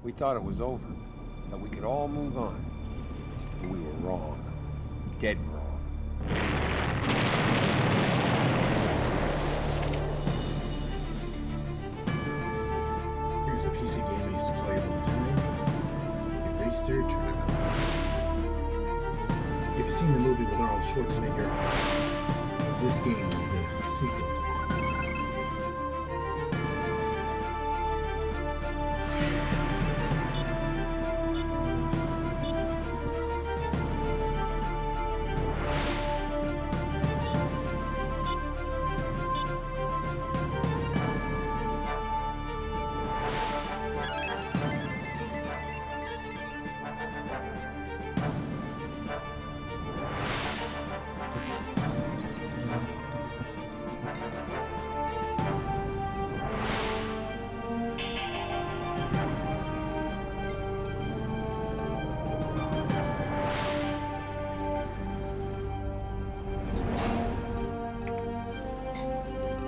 We thought it was over, that we could all move on. But we were wrong. Dead wrong. Here's a PC game I used to play all the time. Eraser Turnabout. If you've seen the movie with Arnold Schwarzenegger, this game is the sequel to that.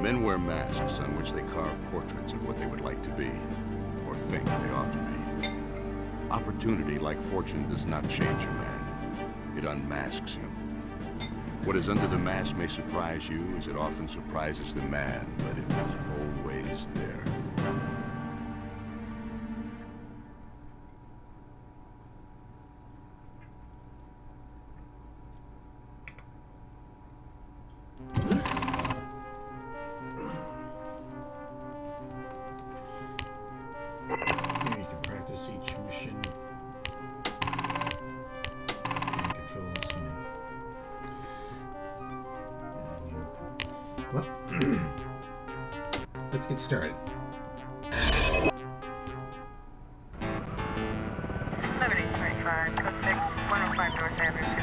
Men wear masks on which they carve portraits of what they would like to be, or think they ought to be. Opportunity, like fortune, does not change a man. It unmasks him. What is under the mask may surprise you, as it often surprises the man, but it was always there. Here you can practice each mission. And controls, you know. And well, let's get started. 7825, code 6, 105 North Avenue,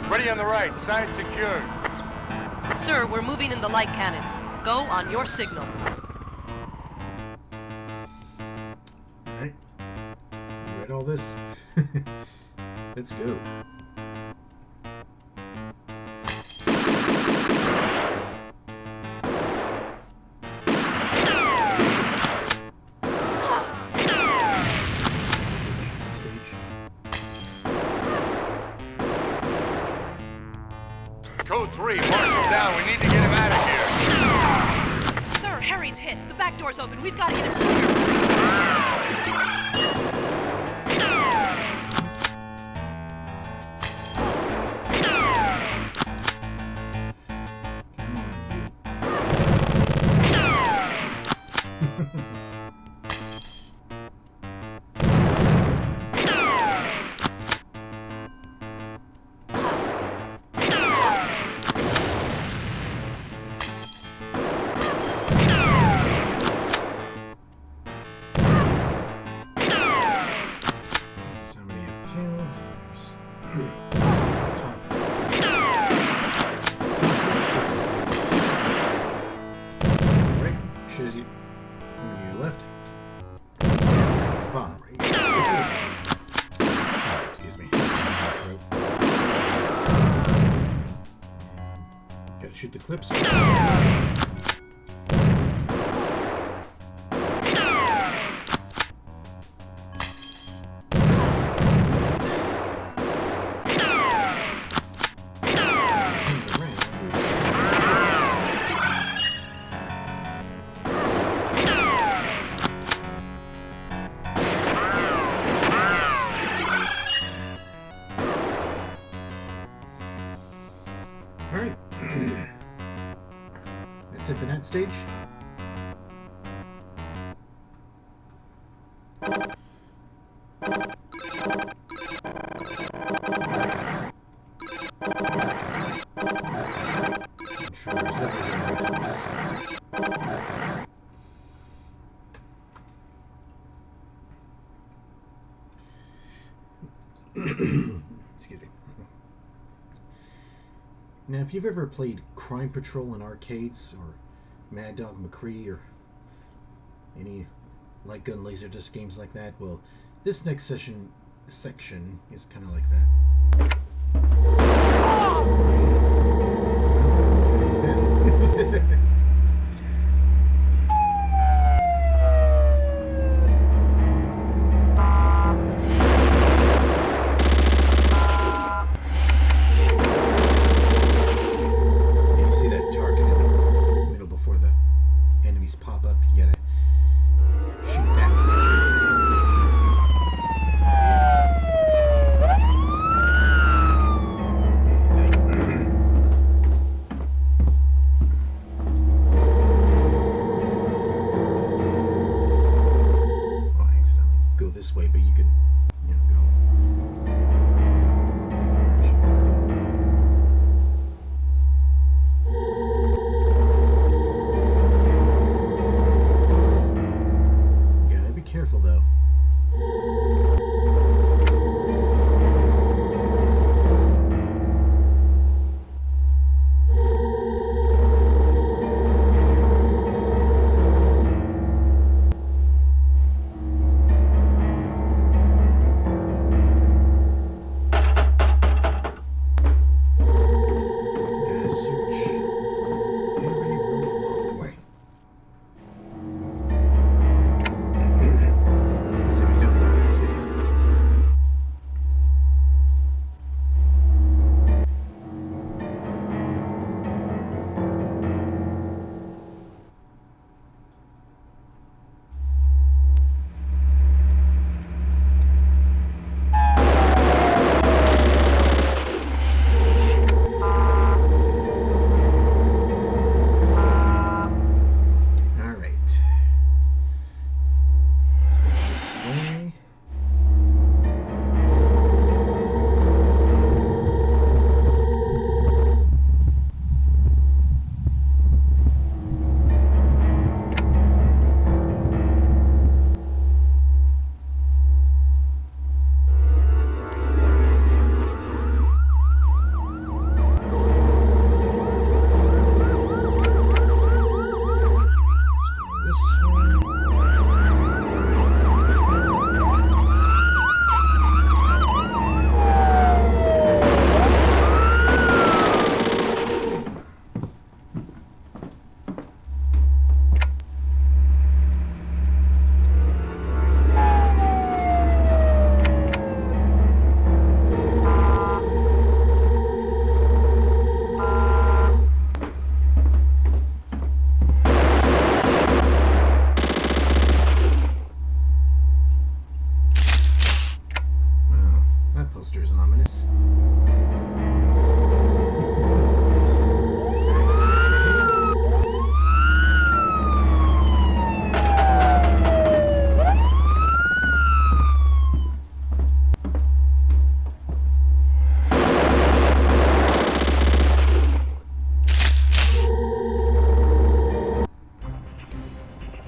52. Ready on the right, side secured. Sir, we're moving in the light cannons. Go on your signal. Alright. You read all this? Let's go. Stage. Code 3, marshal down. We need to get him out of here. Sir, Harry's hit. The back door's open. We've got to get him through here. Come on, you. This is how many I've killed. Top. Right, shows you on your left. Bottom right. Excuse me. Gotta shoot the clips. Alright. That's it for that stage. Controllers everywhere. Excuse me. Now, if you've ever played Crime Patrol in arcades, or Mad Dog McCree, or any light gun laserdisc games like that, well, this next section is kind of like that. this way, but you could, you know, go. Gotta be careful though. Gotta search every room along the way. Because if you don't, they're gonna kill you. Alright. Let's go this way. Let's go this way. Wow, that poster is ominous.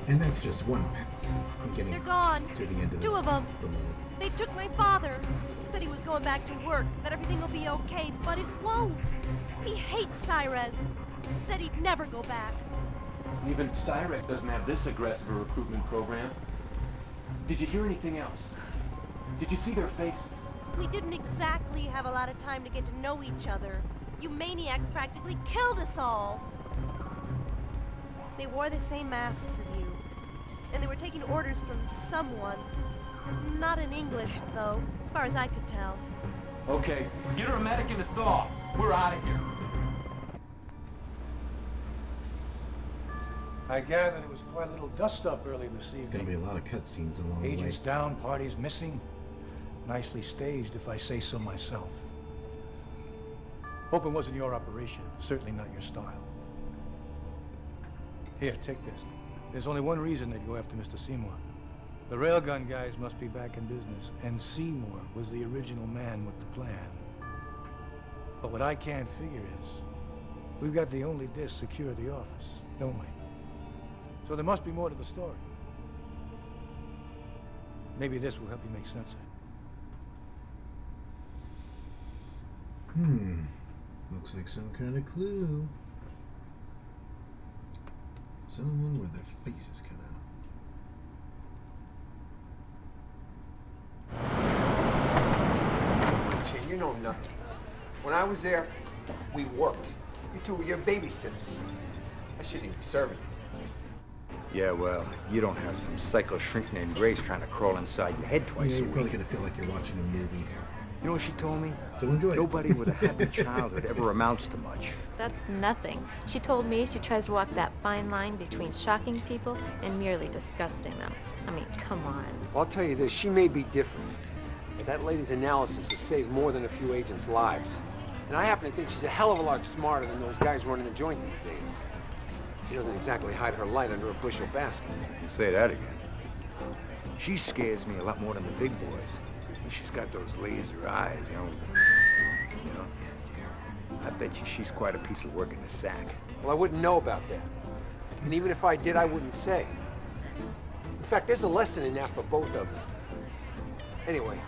And that's just one path. I'm getting They're gone. to the end of the, Two of them. the level. They took my father. Said he was going back to work, that everything will be okay, but it won't. He hates Cyrez. Said he'd never go back. Even Cyrex doesn't have this aggressive a recruitment program. Did you hear anything else? Did you see their faces? We didn't exactly have a lot of time to get to know each other. You maniacs practically killed us all. They wore the same masks as you. And they were taking orders from someone. Not in English, though, as far as I could tell. Okay, get her a medic in the saw. We're out of here. I gather there was quite a little dust-up early this There's going to evening. be a lot of cutscenes along the way. Agents down, parties missing. Nicely staged, if I say so myself. Hope it wasn't your operation. Certainly not your style. Here, take this. There's only one reason they'd go after Mr. Seymour. The railgun guys must be back in business, and Seymour was the original man with the plan. But what I can't figure is, we've got the only disc secure at the office, don't we? So there must be more to the story. Maybe this will help you make sense of it. Looks like some kind of clue. Someone with their faces cut out. Chin, you know nothing. When I was there, we worked. You two were your babysitters. I shouldn't even be serving you. Yeah, well, you don't have some psycho shrink named Grace trying to crawl inside your head twice Yeah, a you're probably week. going to feel like you're watching a movie. You know what she told me? So enjoy it. Nobody with a happy childhood ever amounts to much. That's nothing. She told me she tries to walk that fine line between shocking people and merely disgusting them. I mean, come on. Well, I'll tell you this, she may be different, but that lady's analysis has saved more than a few agents' lives. And I happen to think she's a hell of a lot smarter than those guys running the joint these days. She doesn't exactly hide her light under a bushel basket. Say that again. She scares me a lot more than the big boys. She's got those laser eyes, you know. I bet you she's quite a piece of work in the sack. Well, I wouldn't know about that. And even if I did, I wouldn't say. In fact, there's a lesson in that for both of them. Anyway,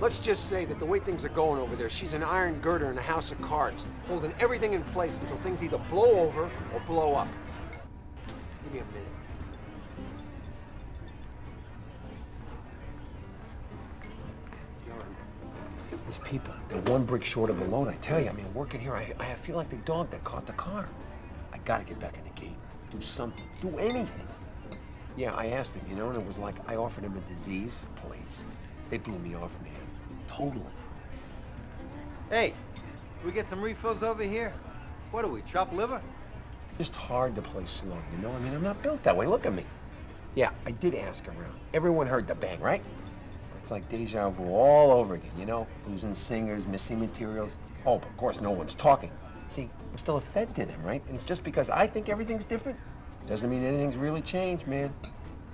let's just say that the way things are going over there, she's an iron girder in a house of cards, holding everything in place until things either blow over or blow up. Give me a minute. These people, they're one brick short of a load, I tell you. I mean, working here, I feel like the dog that caught the car. I gotta get back in the game. Do something. Do anything. Yeah, I asked him, you know, and it was like I offered him a disease. Please. They blew me off, man. Totally. Hey, we get some refills over here? What are we, chopped liver? Just hard to play slow, you know? I mean, I'm not built that way. Look at me. Yeah, I did ask around. Everyone heard the bang, right? It's like deja vu all over again, you know? Losing singers, missing materials. Oh, but of course no one's talking. See, I'm still a fed to them, right? And it's just because I think everything's different. Doesn't mean anything's really changed, man.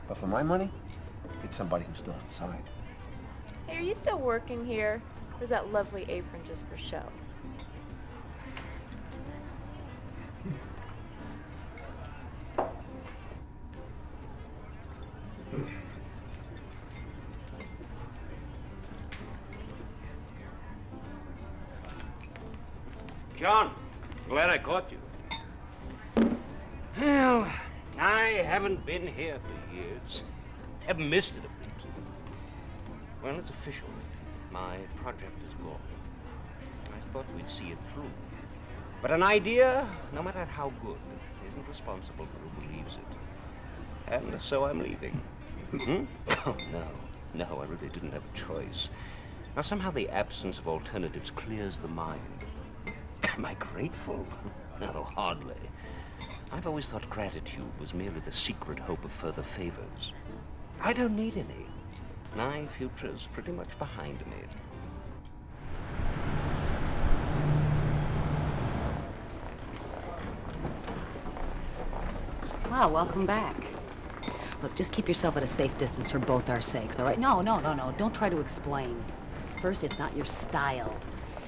But for my money, it's somebody who's still inside. Hey, are you still working here? Or is that lovely apron just for show? John, glad I caught you. Well, I haven't been here for years. Haven't missed it a bit. Well, it's official. My project is gone. I thought we'd see it through. But an idea, no matter how good, isn't responsible for who believes it. And so I'm leaving. Oh, no, I really didn't have a choice. Now, somehow the absence of alternatives clears the mind. Am I grateful? No, hardly. I've always thought gratitude was merely the secret hope of further favors. I don't need any. My future's pretty much behind me. Wow, welcome back. Look, just keep yourself at a safe distance for both our sakes, all right? No. Don't try to explain. First, it's not your style.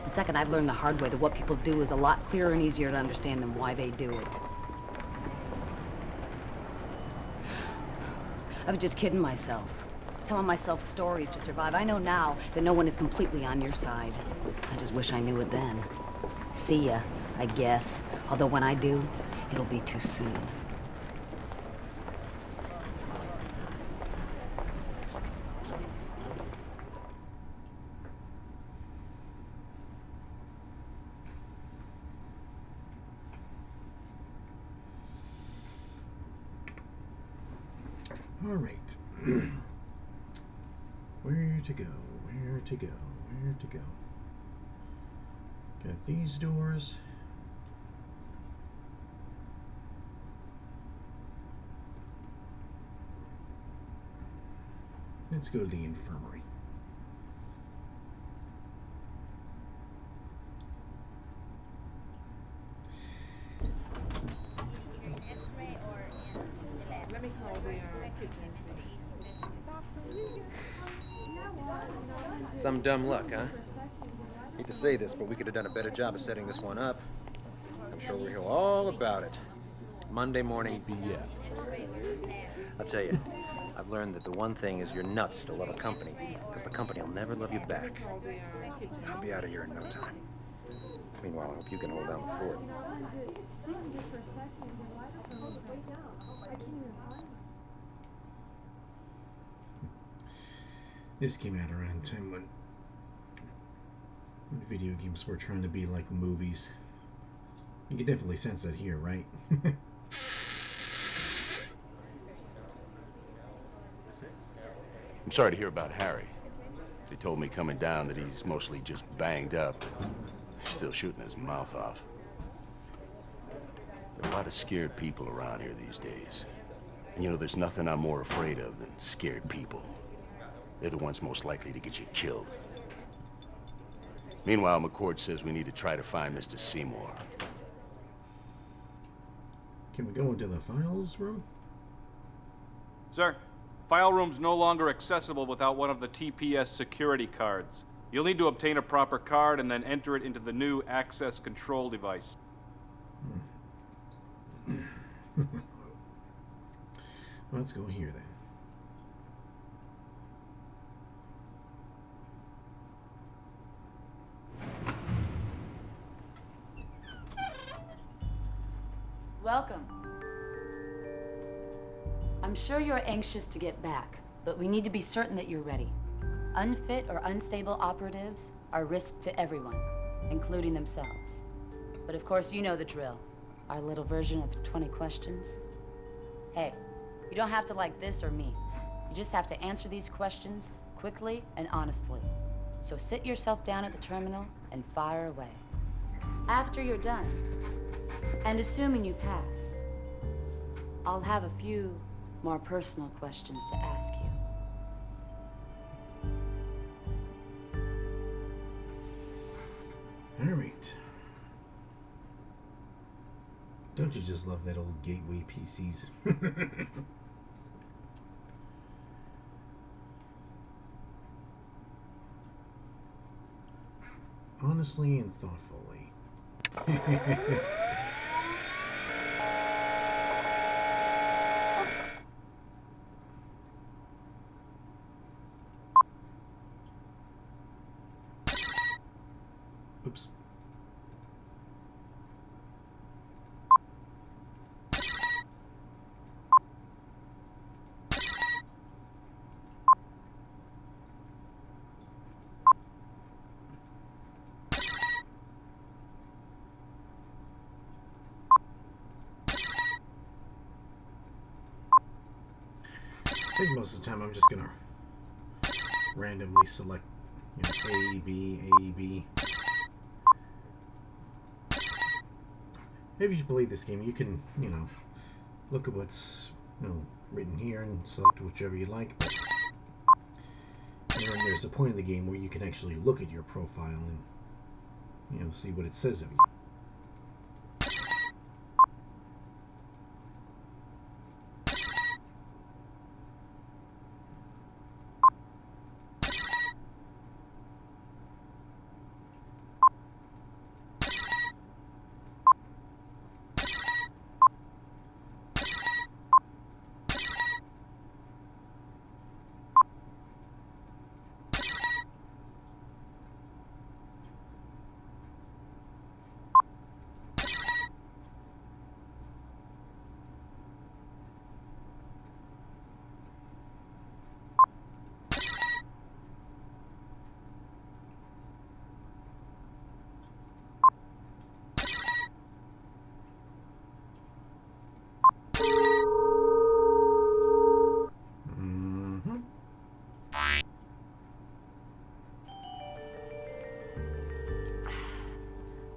And second, I've learned the hard way that what people do is a lot clearer and easier to understand than why they do it. I was just kidding myself. Telling myself stories to survive. I know now that no one is completely on your side. I just wish I knew it then. See ya, I guess. Although when I do, it'll be too soon. All right. Where to go? Where to go? Where to go? Got these doors. Let's go to the infirmary. Some dumb luck, huh? Hate to say this, but we could have done a better job of setting this one up. I'm sure we'll hear all about it. Monday morning BS. I'll tell you, I've learned that the one thing is you're nuts to love a company, because the company will never love you back. I'll be out of here in no time. Meanwhile, I hope you can hold down the fort. This came out around a time when video games were trying to be like movies. You can definitely sense that here, right? I'm sorry to hear about Harry. They told me coming down that he's mostly just banged up, still shooting his mouth off. There are a lot of scared people around here these days. And you know, there's nothing I'm more afraid of than scared people. They're the ones most likely to get you killed. Meanwhile, McCord says we need to try to find Mr. Seymour. Can we go into the files room? Sir, File room's no longer accessible without one of the TPS security cards. You'll need to obtain a proper card and then enter it into the new access control device. Let's go here then. Welcome. I'm sure you're anxious to get back, but we need to be certain that you're ready. Unfit or unstable operatives are a risk to everyone, including themselves. But of course, you know the drill. Our little version of 20 questions. Hey, you don't have to like this or me. You just have to answer these questions quickly and honestly. So sit yourself down at the terminal and fire away. After you're done, and assuming you pass, I'll have a few more personal questions to ask you. All right. Don't you just love that old gateway PCs? Honestly and thoughtfully. Oops. I think most of the time I'm just gonna randomly select, A, B, A, B. Maybe if you play this game, you can, look at what's, written here and select whichever you like. And then there's a point in the game where you can actually look at your profile and, see what it says of you.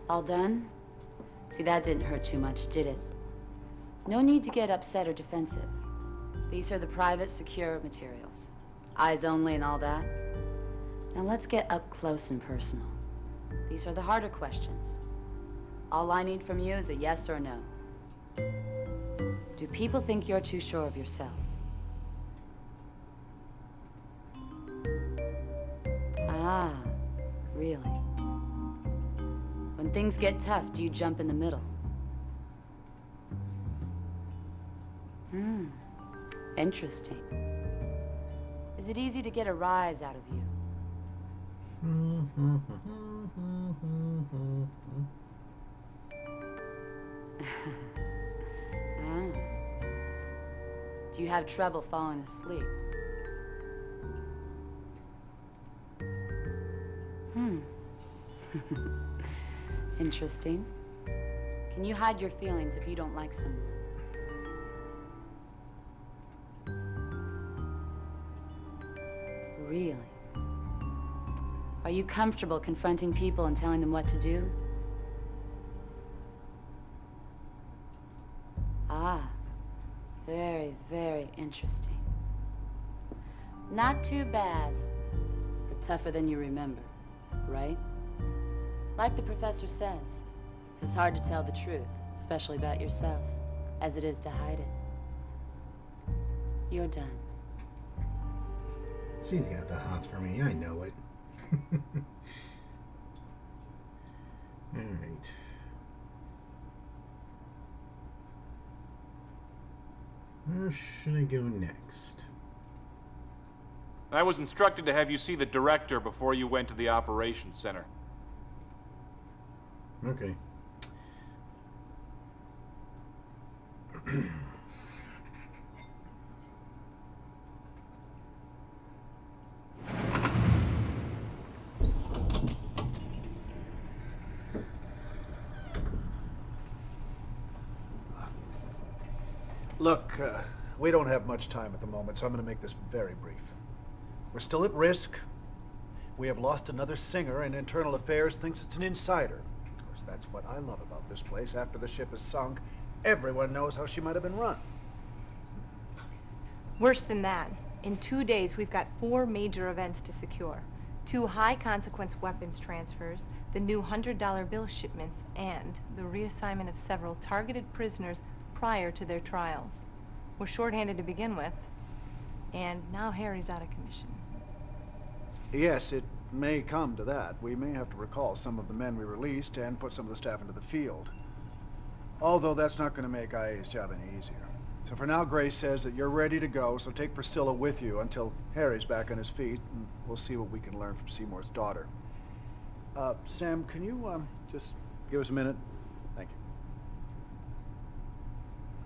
All done? See, that didn't hurt too much, did it? No need to get upset or defensive. These are the private, secure materials. Eyes only and all that. Now let's get up close and personal. These are the harder questions. All I need from you is a yes or no. Do people think you're too sure of yourself? Ah, really? When things get tough, do you jump in the middle? Interesting. Is it easy to get a rise out of you? Do you have trouble falling asleep? Interesting. Can you hide your feelings if you don't like someone? Really? Are you comfortable confronting people and telling them what to do? Ah, very, very interesting. Not too bad, but tougher than you remember, right? Like the professor says, it's as hard to tell the truth, especially about yourself, as it is to hide it. You're done. She's got the hots for me, I know it. Alright. Where should I go next? I was instructed to have you see the director before you went to the operations center. Okay. Look, we don't have much time at the moment, so I'm going to make this very brief. We're still at risk. We have lost another singer, and Internal Affairs thinks it's an insider. Of course, that's what I love about this place. After the ship is sunk, everyone knows how she might have been run. Worse than that. In 2 days, we've got 4 major events to secure. 2 high-consequence weapons transfers, the new $100 bill shipments, and the reassignment of several targeted prisoners prior to their trials. We're shorthanded to begin with, and now Harry's out of commission. Yes, it may come to that. We may have to recall some of the men we released and put some of the staff into the field. Although that's not going to make IA's job any easier. So for now, Grace says that you're ready to go, so take Priscilla with you until Harry's back on his feet, and we'll see what we can learn from Seymour's daughter. Sam, can you, just give us a minute? Thank you.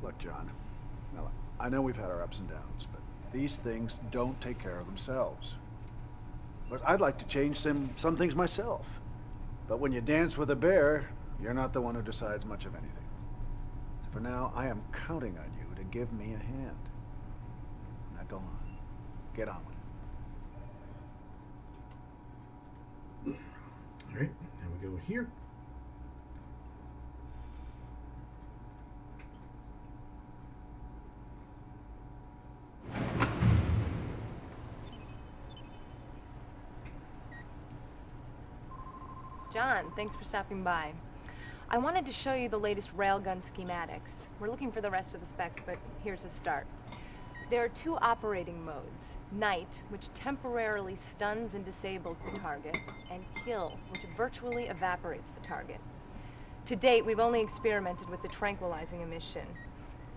Look, John, now, I know we've had our ups and downs, but these things don't take care of themselves. But I'd like to change some things myself. But when you dance with a bear, you're not the one who decides much of anything. So for now, I am counting on you to give me a hand. Now go on. Get on with it. Alright, now we go here. John, thanks for stopping by. I wanted to show you the latest railgun schematics. We're looking for the rest of the specs, but here's a start. There are 2 operating modes. Night, which temporarily stuns and disables the target, and Kill, which virtually evaporates the target. To date, we've only experimented with the tranquilizing emission.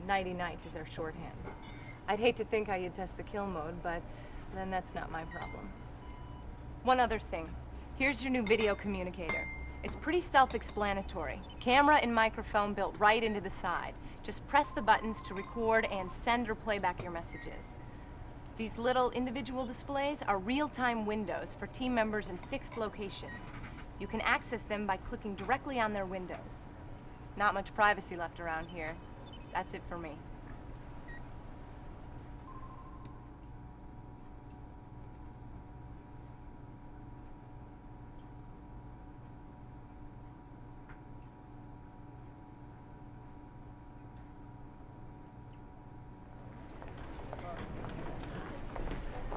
Nighty-night is our shorthand. I'd hate to think how you'd test the kill mode, but then that's not my problem. One other thing. Here's your new video communicator. It's pretty self-explanatory. Camera and microphone built right into the side. Just press the buttons to record and send or play back your messages. These little individual displays are real-time windows for team members in fixed locations. You can access them by clicking directly on their windows. Not much privacy left around here. That's it for me.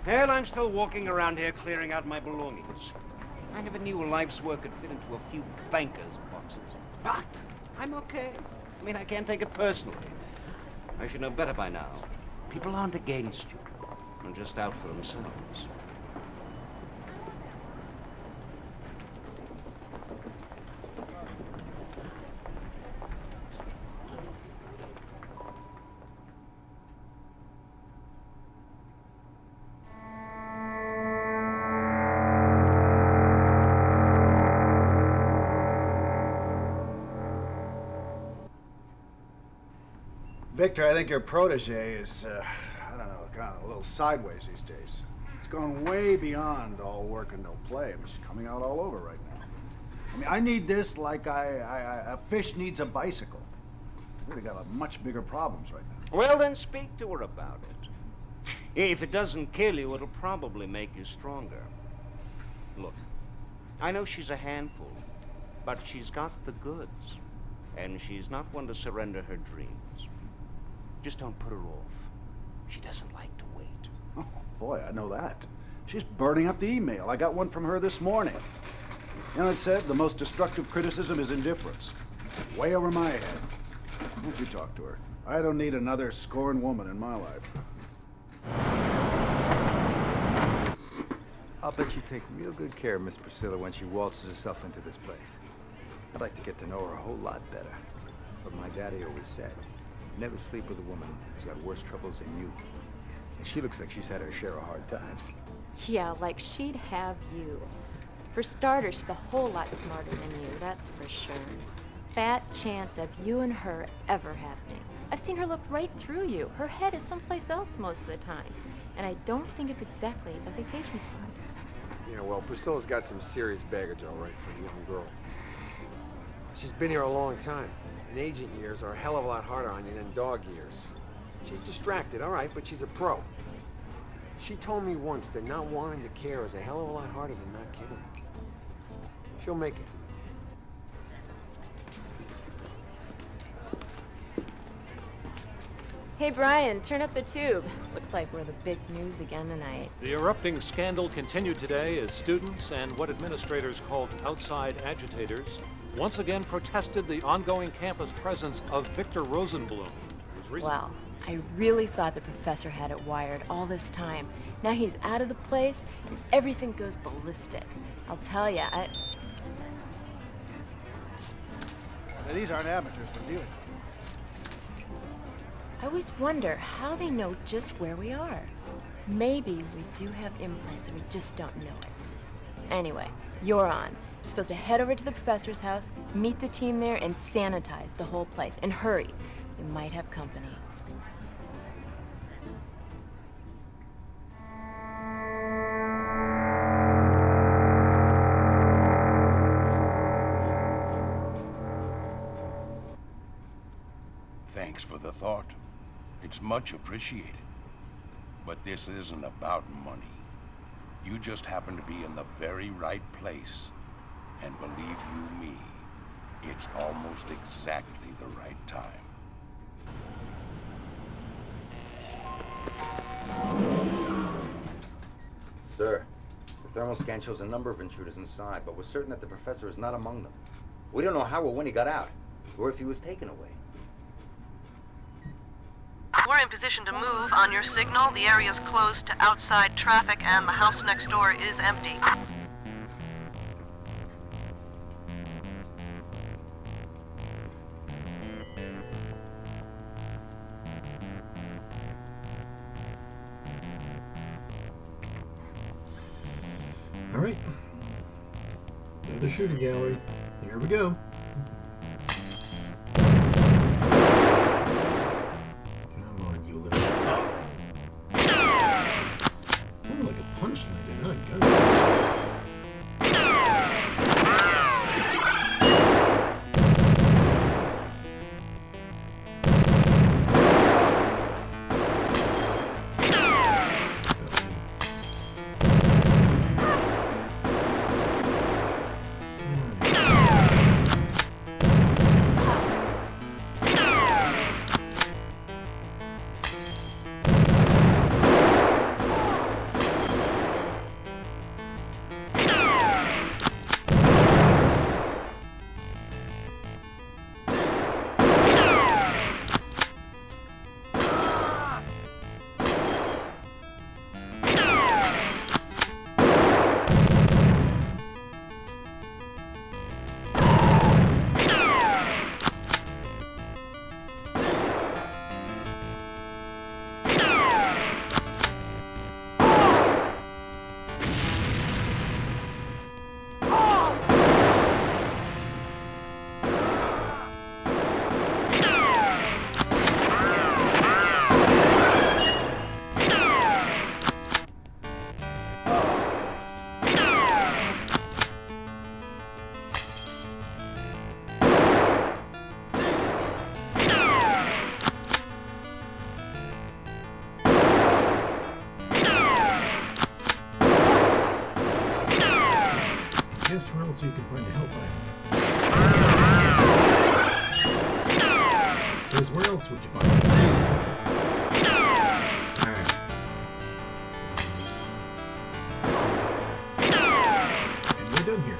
Well, I'm still walking around here clearing out my belongings. I never knew a life's work could fit into a few banker's boxes. But I'm okay. I mean, I can't take it personally. I should know better by now. People aren't against you. They're just out for themselves. Victor, I think your protege is, I don't know, kind of a little sideways these days. It's gone way beyond all work and no play. It's coming out all over right now. I mean, I need this like a fish needs a bicycle. We've got much bigger problems right now. Well, then speak to her about it. If it doesn't kill you, it'll probably make you stronger. Look, I know she's a handful, but she's got the goods. And she's not one to surrender her dreams. Just don't put her off. She doesn't like to wait. Oh, boy, I know that. She's burning up the email. I got one from her this morning. You know, it said the most destructive criticism is indifference. Way over my head. Why don't you talk to her? I don't need another scorned woman in my life. I'll bet you take real good care of Miss Priscilla when she waltzes herself into this place. I'd like to get to know her a whole lot better. But my daddy always said, never sleep with a woman who's got worse troubles than you. And she looks like she's had her share of hard times. Yeah, like she'd have you. For starters, she's a whole lot smarter than you, that's for sure. Fat chance of you and her ever happening. I've seen her look right through you. Her head is someplace else most of the time. And I don't think it's exactly a vacation spot. Yeah, well, Priscilla's got some serious baggage, all right, for a young girl. She's been here a long time. And agent years are a hell of a lot harder on you than dog years. She's distracted, all right, but she's a pro. She told me once that not wanting to care is a hell of a lot harder than not caring. She'll make it. Hey, Brian, turn up the tube. Looks like we're the big news again tonight. The erupting scandal continued today as students and what administrators called outside agitators once again protested the ongoing campus presence of Victor Rosenblum. Wow, I really thought the professor had it wired all this time. Now he's out of the place and everything goes ballistic. I'll tell ya, Now, these aren't amateurs we're dealing with. I always wonder how they know just where we are. Maybe we do have implants and we just don't know it. Anyway, you're on. You're supposed to head over to the professor's house, meet the team there, and sanitize the whole place. And hurry. We might have company. Thanks for the thought. It's much appreciated. But this isn't about money. You just happen to be in the very right place. And believe you me, it's almost exactly the right time. Sir, the thermal scan shows a number of intruders inside, but we're certain that the professor is not among them. We don't know how or when he got out, or if he was taken away. We're in position to move on your signal. The area's closed to outside traffic and the house next door is empty. All right. To the shooting gallery. Here we go. Come on, you little... Sounded like a punch landed, not a gunshot. Where else you can find a health item? Because where else would you find it? Alright. And we're done here.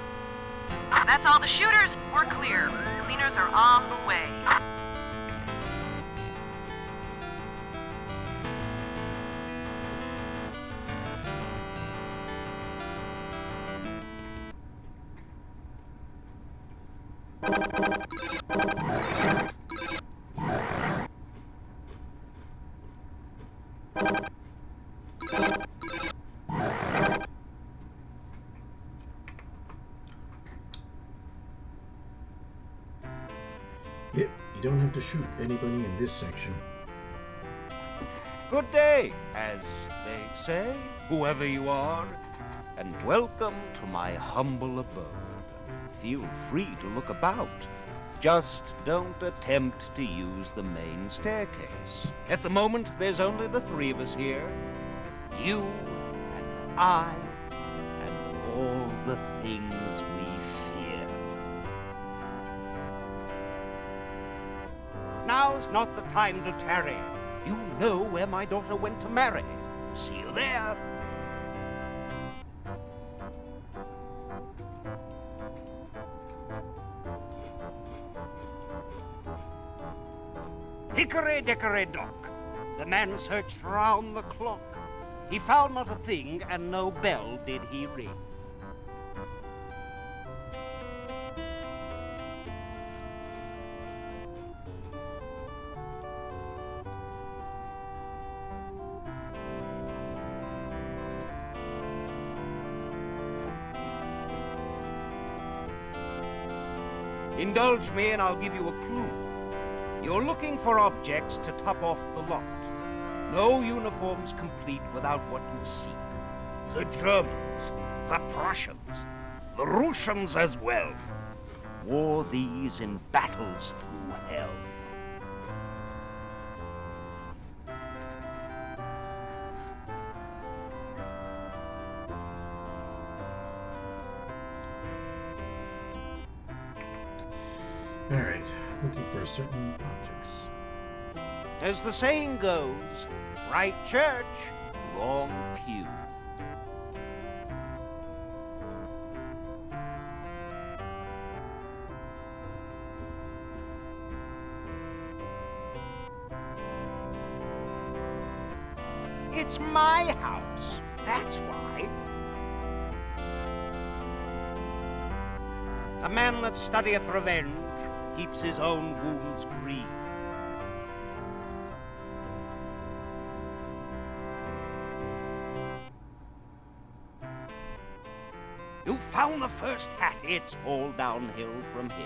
That's all the shooters. We're clear. Cleaners are on the way. Yep, you don't have to shoot anybody in this section. Good day, as they say, whoever you are, and welcome to my humble abode. Feel free to look about. Just don't attempt to use the main staircase. At the moment, there's only the three of us here. You and I and all the things we fear. Now's not the time to tarry. You know where my daughter went to marry. See you there. Hickory dickory dock. The man searched round the clock. He found not a thing, and no bell did he ring. Indulge me and I'll give you a clue. You're looking for objects to top off the lot. No uniforms complete without what you seek. The Germans, the Prussians, the Russians as well, wore these in battles through hell. Alright, looking for certain objects. As the saying goes, right church, wrong pew. It's my house, that's why. A man that studieth revenge keeps his own wounds green. You found the first hat, it's all downhill from here.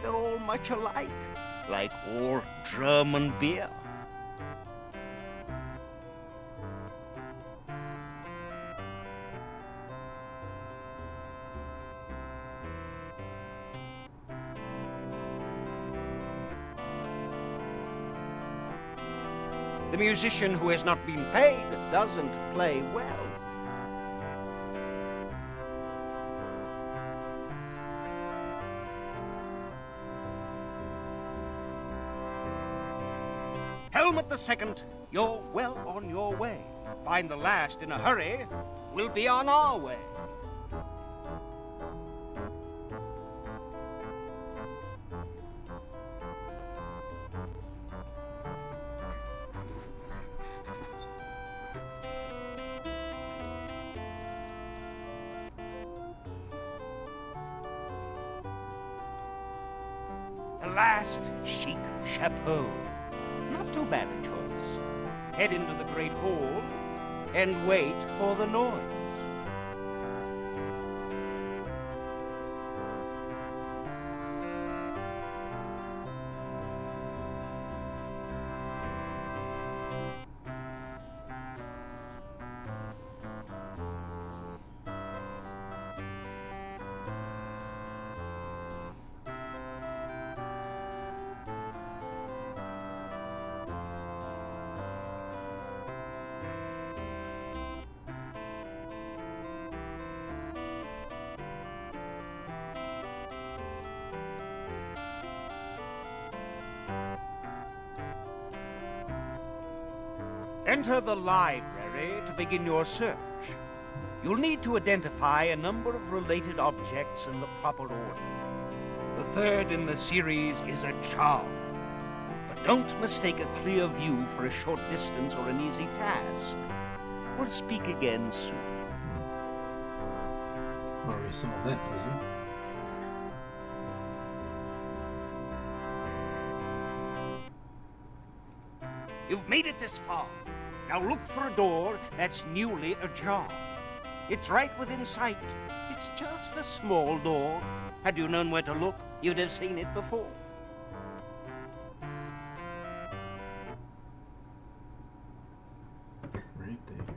They're all much alike, like old German beer. The musician who has not been paid doesn't play well. Helmet the second, you're well on your way. Find the last in a hurry, we'll be on our way. The last chic chapeau. Not too bad a choice. Head into the great hall and wait for the noise. Enter the library to begin your search. You'll need to identify a number of related objects in the proper order. The third in the series is a charm. But don't mistake a clear view for a short distance or an easy task. We'll speak again soon. Already solved that puzzle. You've made it this far. Now look for a door that's newly ajar. It's right within sight. It's just a small door. Had you known where to look, you'd have seen it before. Right there.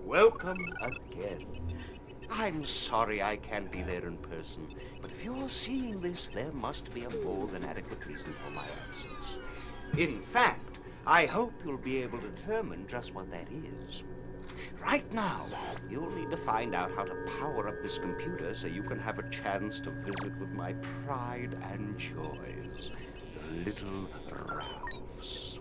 Welcome again. I'm sorry I can't be there in person, but if you're seeing this, there must be a more than adequate reason for my absence. In fact, I hope you'll be able to determine just what that is. Right now, you'll need to find out how to power up this computer so you can have a chance to visit with my pride and joys, the little Ralphs.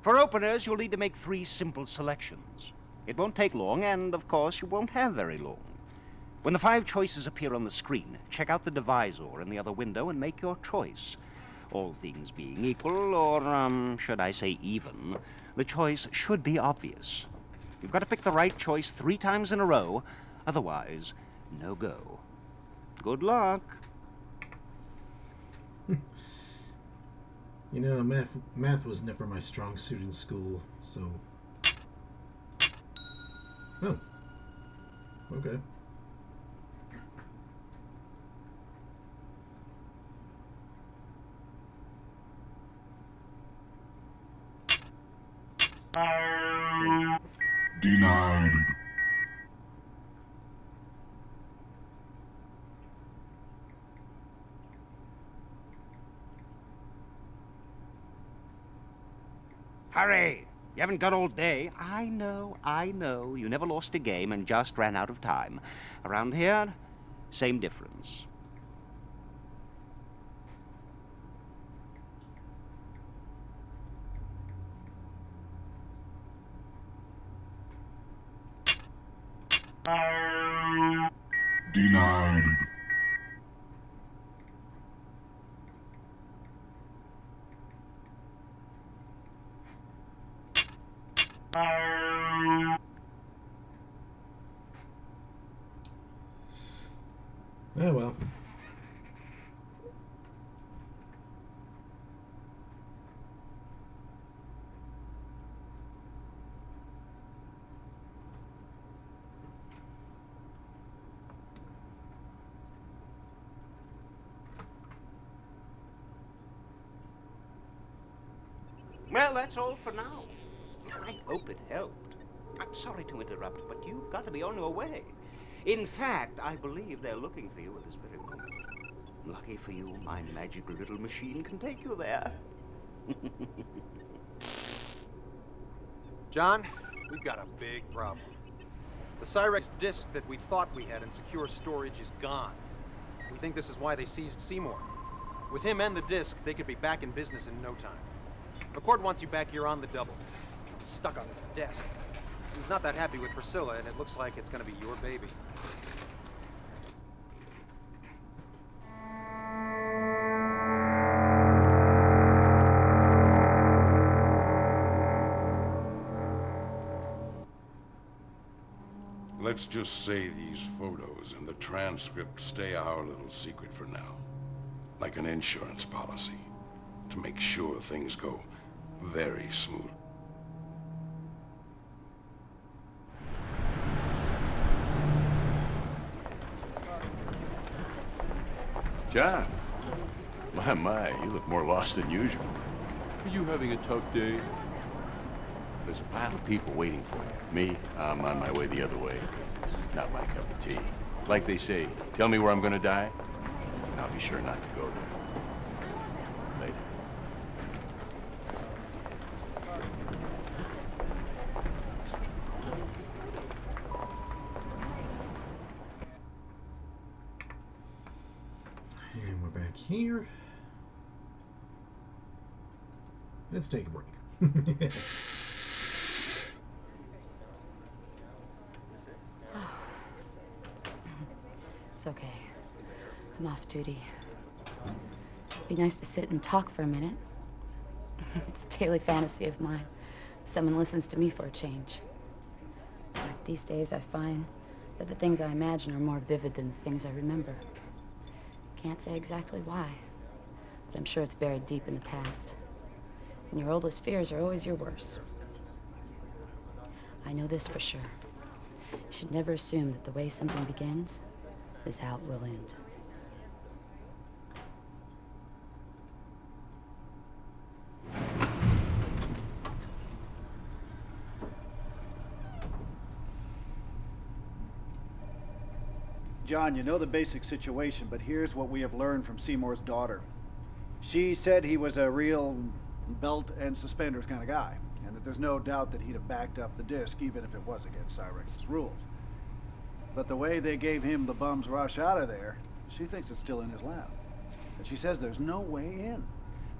For openers, you'll need to make 3 simple selections. It won't take long, and of course, you won't have very long. When the 5 choices appear on the screen, check out the divisor in the other window and make your choice. All things being equal, or, should I say even, the choice should be obvious. You've got to pick the right choice 3 times in a row, otherwise, no go. Good luck. You know, math was never my strong suit in school, so... Oh. Okay. Denied. Hurry! You haven't got all day. I know. You never lost a game and just ran out of time. Around here, same difference. Denied. Oh well. Well, that's all for now. I hope it helped. I'm sorry to interrupt, but you've got to be on your way. In fact, I believe they're looking for you at this very moment. Lucky for you, my magical little machine can take you there. John, we've got a big problem. The Cyrex disk that we thought we had in secure storage is gone. We think this is why they seized Seymour. With him and the disk, they could be back in business in no time. McCord wants you back here on the double. Stuck on this desk. He's not that happy with Priscilla, and it looks like it's gonna be your baby. Let's just say these photos and the transcript stay our little secret for now. Like an insurance policy. To make sure things go very smooth. John, my, you look more lost than usual. Are you having a tough day? There's a pile of people waiting for you. Me, I'm on my way the other way. It's not my cup of tea. Like they say, tell me where I'm gonna die, and I'll be sure not to go there. Later. And we're back here. Let's take a break. It's okay. I'm off duty. It'd be nice to sit and talk for a minute. It's a daily fantasy of mine. Someone listens to me for a change. But these days I find that the things I imagine are more vivid than the things I remember. Can't say exactly why, but I'm sure it's buried deep in the past. And your oldest fears are always your worst. I know this for sure. You should never assume that the way something begins is how it will end. John, you know the basic situation, but here's what we have learned from Seymour's daughter. She said he was a real belt and suspenders kind of guy, and that there's no doubt that he'd have backed up the disc, even if it was against Cyrex's rules. But the way they gave him the bum's rush out of there, she thinks it's still in his lap. And she says there's no way in.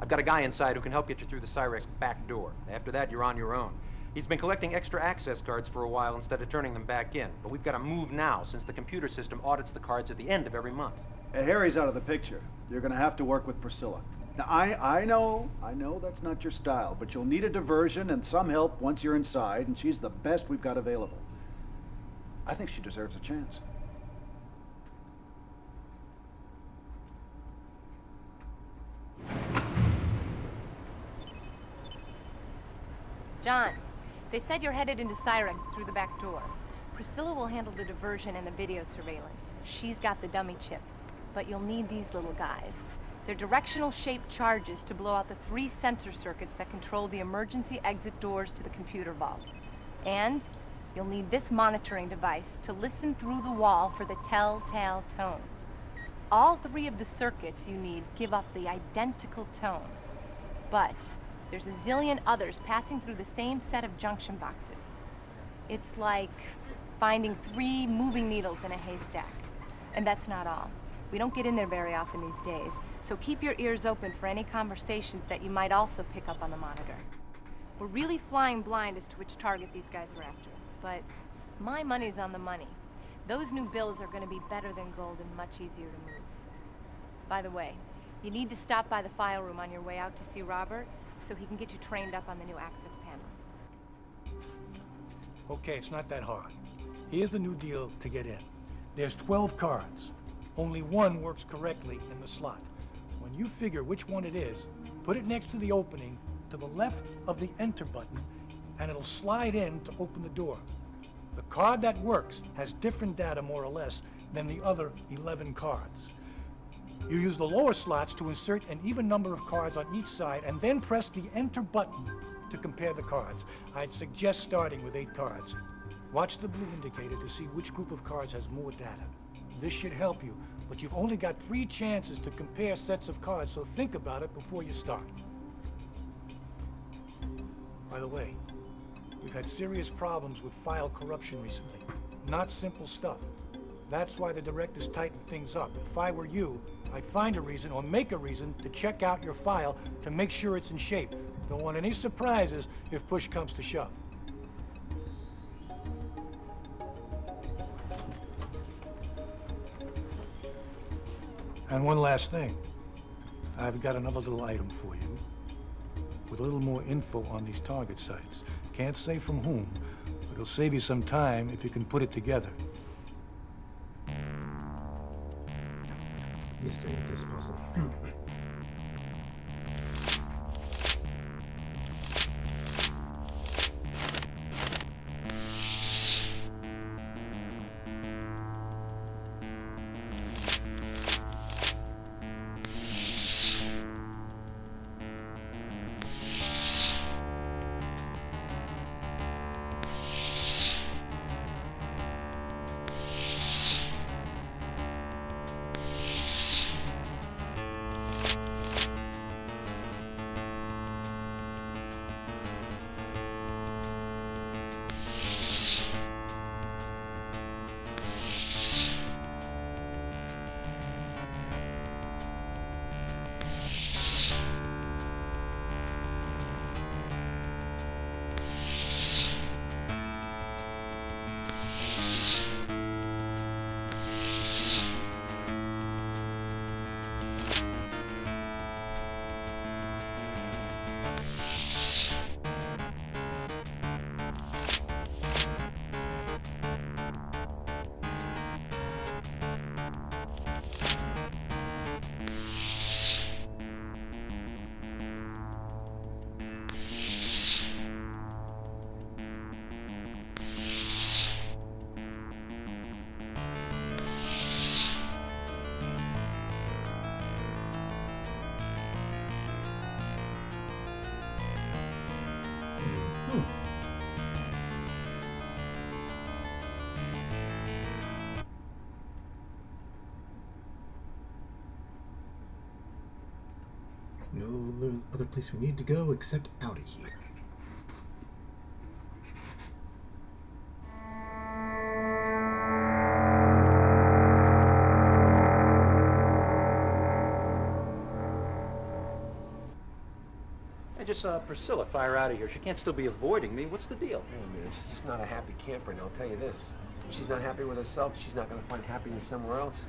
I've got a guy inside who can help get you through the Cyrex back door. After that, you're on your own. He's been collecting extra access cards for a while instead of turning them back in. But we've got to move now, since the computer system audits the cards at the end of every month. Harry's out of the picture. You're going to have to work with Priscilla. Now, I know that's not your style, but you'll need a diversion and some help once you're inside, and she's the best we've got available. I think she deserves a chance. John, they said you're headed into Cyrex through the back door. Priscilla will handle the diversion and the video surveillance. She's got the dummy chip. But you'll need these little guys. They're directional-shaped charges to blow out the 3 sensor circuits that control the emergency exit doors to the computer vault. And you'll need this monitoring device to listen through the wall for the telltale tones. All 3 of the circuits you need give off the identical tone. But there's a zillion others passing through the same set of junction boxes. It's like finding 3 moving needles in a haystack. And that's not all. We don't get in there very often these days, so keep your ears open for any conversations that you might also pick up on the monitor. We're really flying blind as to which target these guys are after, but my money's on the money. Those new bills are going to be better than gold and much easier to move. By the way, you need to stop by the file room on your way out to see Robert, so he can get you trained up on the new access panel. Okay, it's not that hard. Here's the new deal to get in. There's 12 cards. Only one works correctly in the slot. When you figure which one it is, put it next to the opening to the left of the enter button, and it'll slide in to open the door. The card that works has different data, more or less, than the other 11 cards. You use the lower slots to insert an even number of cards on each side, and then press the enter button to compare the cards. I'd suggest starting with 8 cards. Watch the blue indicator to see which group of cards has more data. This should help you, but you've only got 3 chances to compare sets of cards, so think about it before you start. By the way, we've had serious problems with file corruption recently. Not simple stuff. That's why the directors tightened things up. If I were you, I'd find a reason or make a reason to check out your file to make sure it's in shape. Don't want any surprises if push comes to shove. And one last thing. I've got another little item for you with a little more info on these target sites. Can't say from whom, but it'll save you some time if you can put it together. You still with this puzzle. no other place we need to go except out of here. I just saw Priscilla fire out of here. She can't still be avoiding me. What's the deal? Hey, man, she's just not a happy camper, and I'll tell you this. If she's not happy with herself, she's not going to find happiness somewhere else.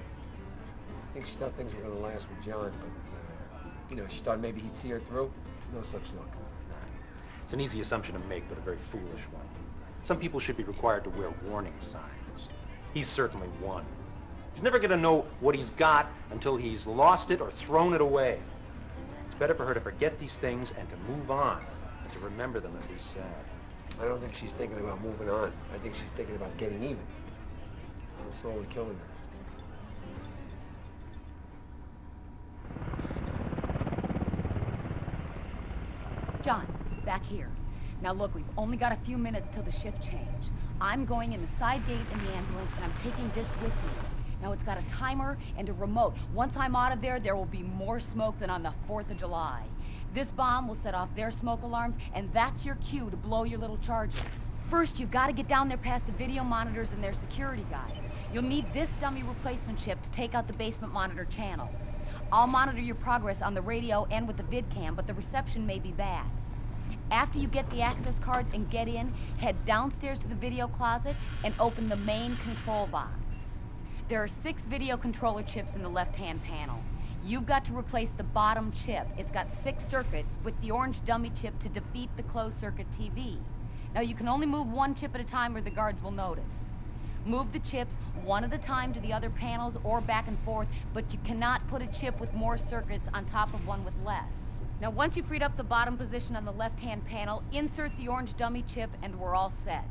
I think she thought things were going to last with John, but, you know, she thought maybe he'd see her through. No such luck. It's an easy assumption to make, but a very foolish one. Some people should be required to wear warning signs. He's certainly one. He's never going to know what he's got until he's lost it or thrown it away. It's better for her to forget these things and to move on, than to remember them and be sad. I don't think she's thinking about moving on. I think she's thinking about getting even. And slowly killing her. John, back here. Now look, we've only got a few minutes till the shift change. I'm going in the side gate in the ambulance, and I'm taking this with me. Now it's got a timer and a remote. Once I'm out of there, there will be more smoke than on the 4th of July. This bomb will set off their smoke alarms, and that's your cue to blow your little charges. First, you've got to get down there past the video monitors and their security guys. You'll need this dummy replacement chip to take out the basement monitor channel. I'll monitor your progress on the radio and with the vid cam, but the reception may be bad. After you get the access cards and get in, head downstairs to the video closet and open the main control box. There are 6 video controller chips in the left-hand panel. You've got to replace the bottom chip. It's got 6 circuits with the orange dummy chip to defeat the closed-circuit TV. Now, you can only move 1 chip at a time or the guards will notice. Move the chips one at a time to the other panels or back and forth, but you cannot put a chip with more circuits on top of one with less. Now, once you've freed up the bottom position on the left-hand panel, insert the orange dummy chip and we're all set.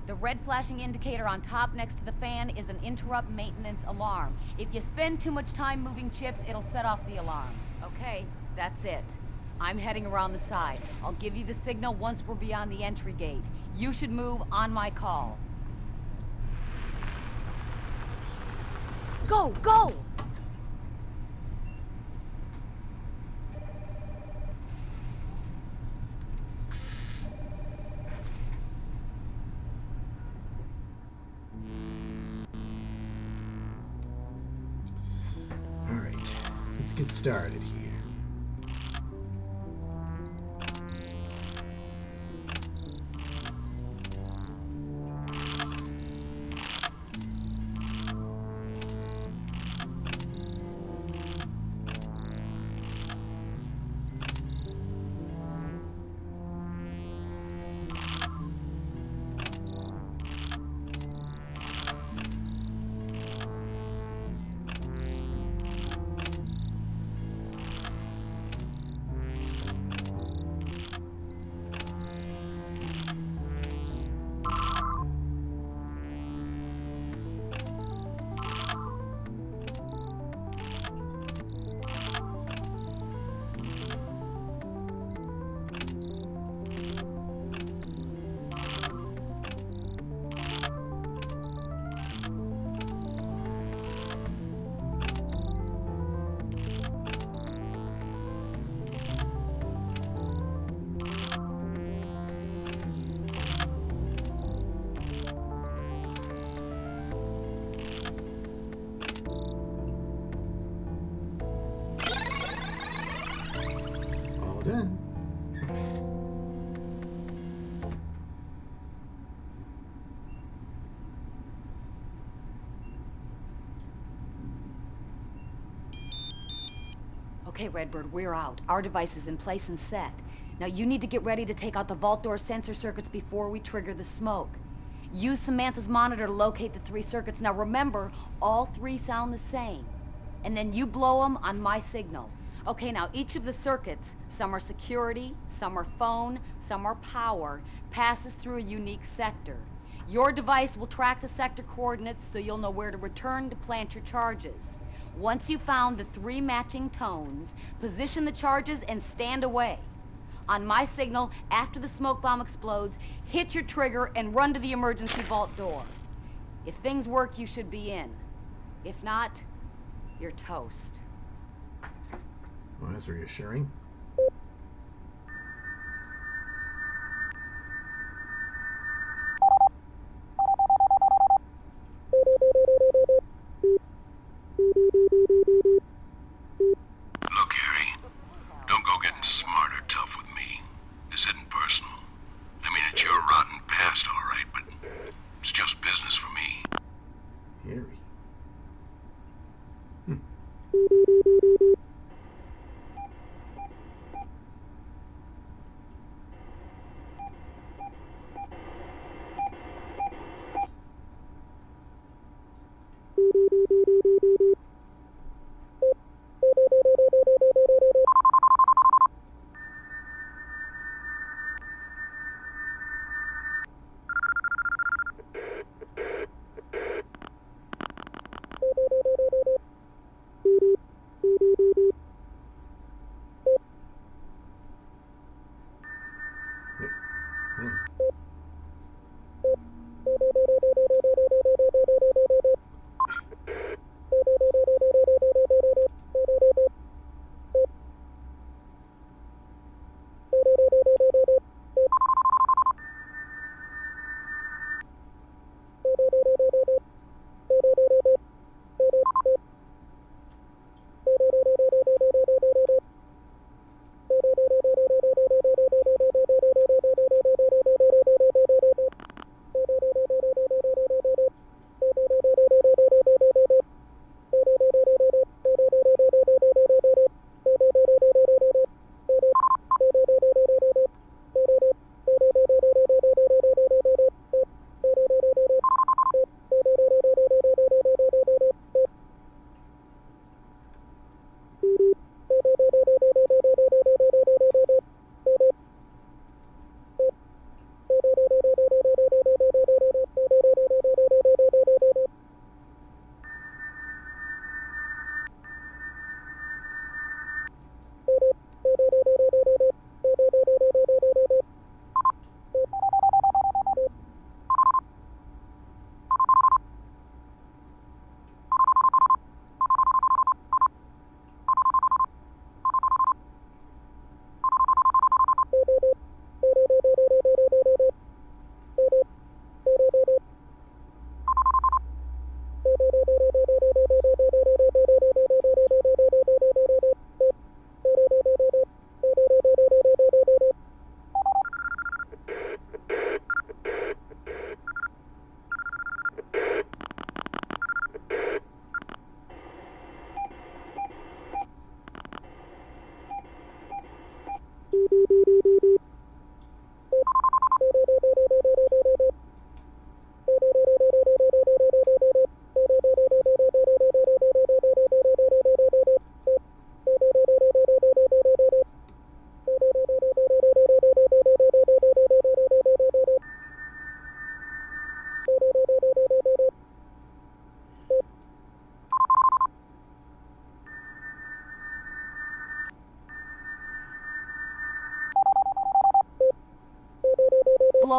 The red flashing indicator on top next to the fan is an interrupt maintenance alarm. If you spend too much time moving chips, it'll set off the alarm. Okay, that's it. I'm heading around the side. I'll give you the signal once we're beyond the entry gate. You should move on my call. Go, go! All right, let's get started here. Done. Okay, Redbird, we're out. Our device is in place and set. Now you need to get ready to take out the vault door sensor circuits before we trigger the smoke. Use Samantha's monitor to locate the 3 circuits. Now remember, all 3 sound the same. And then you blow them on my signal. Okay, now each of the circuits, some are security, some are phone, some are power, passes through a unique sector. Your device will track the sector coordinates so you'll know where to return to plant your charges. Once you've found the 3 matching tones, position the charges and stand away. On my signal, after the smoke bomb explodes, hit your trigger and run to the emergency vault door. If things work, you should be in. If not, you're toast. Well, that's reassuring.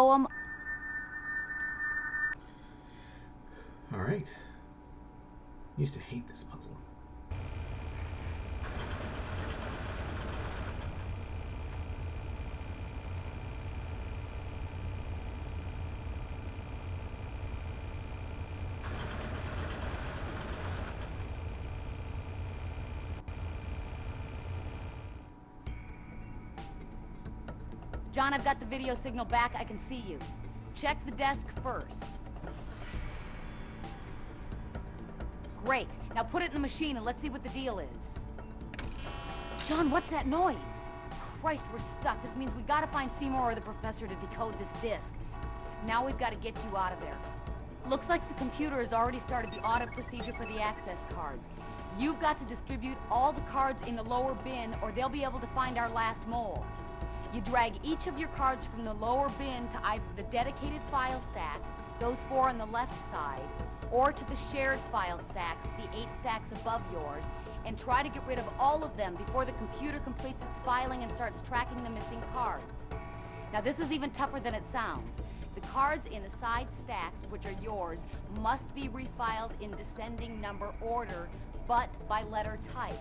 blow them. All right. Used to hate this puzzle. John, I've got the video signal back. I can see you. Check the desk first. Great. Now put it in the machine and let's see what the deal is. John, what's that noise? Christ, we're stuck. This means we gotta find Seymour or the professor to decode this disc. Now we've got to get you out of there. Looks like the computer has already started the audit procedure for the access cards. You've got to distribute all the cards in the lower bin or they'll be able to find our last mole. You drag each of your cards from the lower bin to either the dedicated file stacks, those 4 on the left side, or to the shared file stacks, the 8 stacks above yours, and try to get rid of all of them before the computer completes its filing and starts tracking the missing cards. Now this is even tougher than it sounds. The cards in the side stacks, which are yours, must be refiled in descending number order, but by letter type.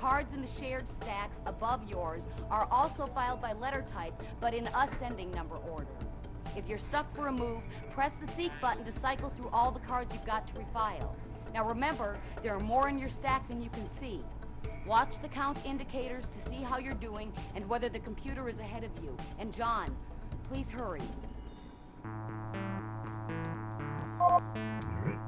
Cards in the shared stacks above yours are also filed by letter type, but in ascending number order. If you're stuck for a move, press the seek button to cycle through all the cards you've got to refile. Now remember, there are more in your stack than you can see. Watch the count indicators to see how you're doing and whether the computer is ahead of you. And John, please hurry. All right.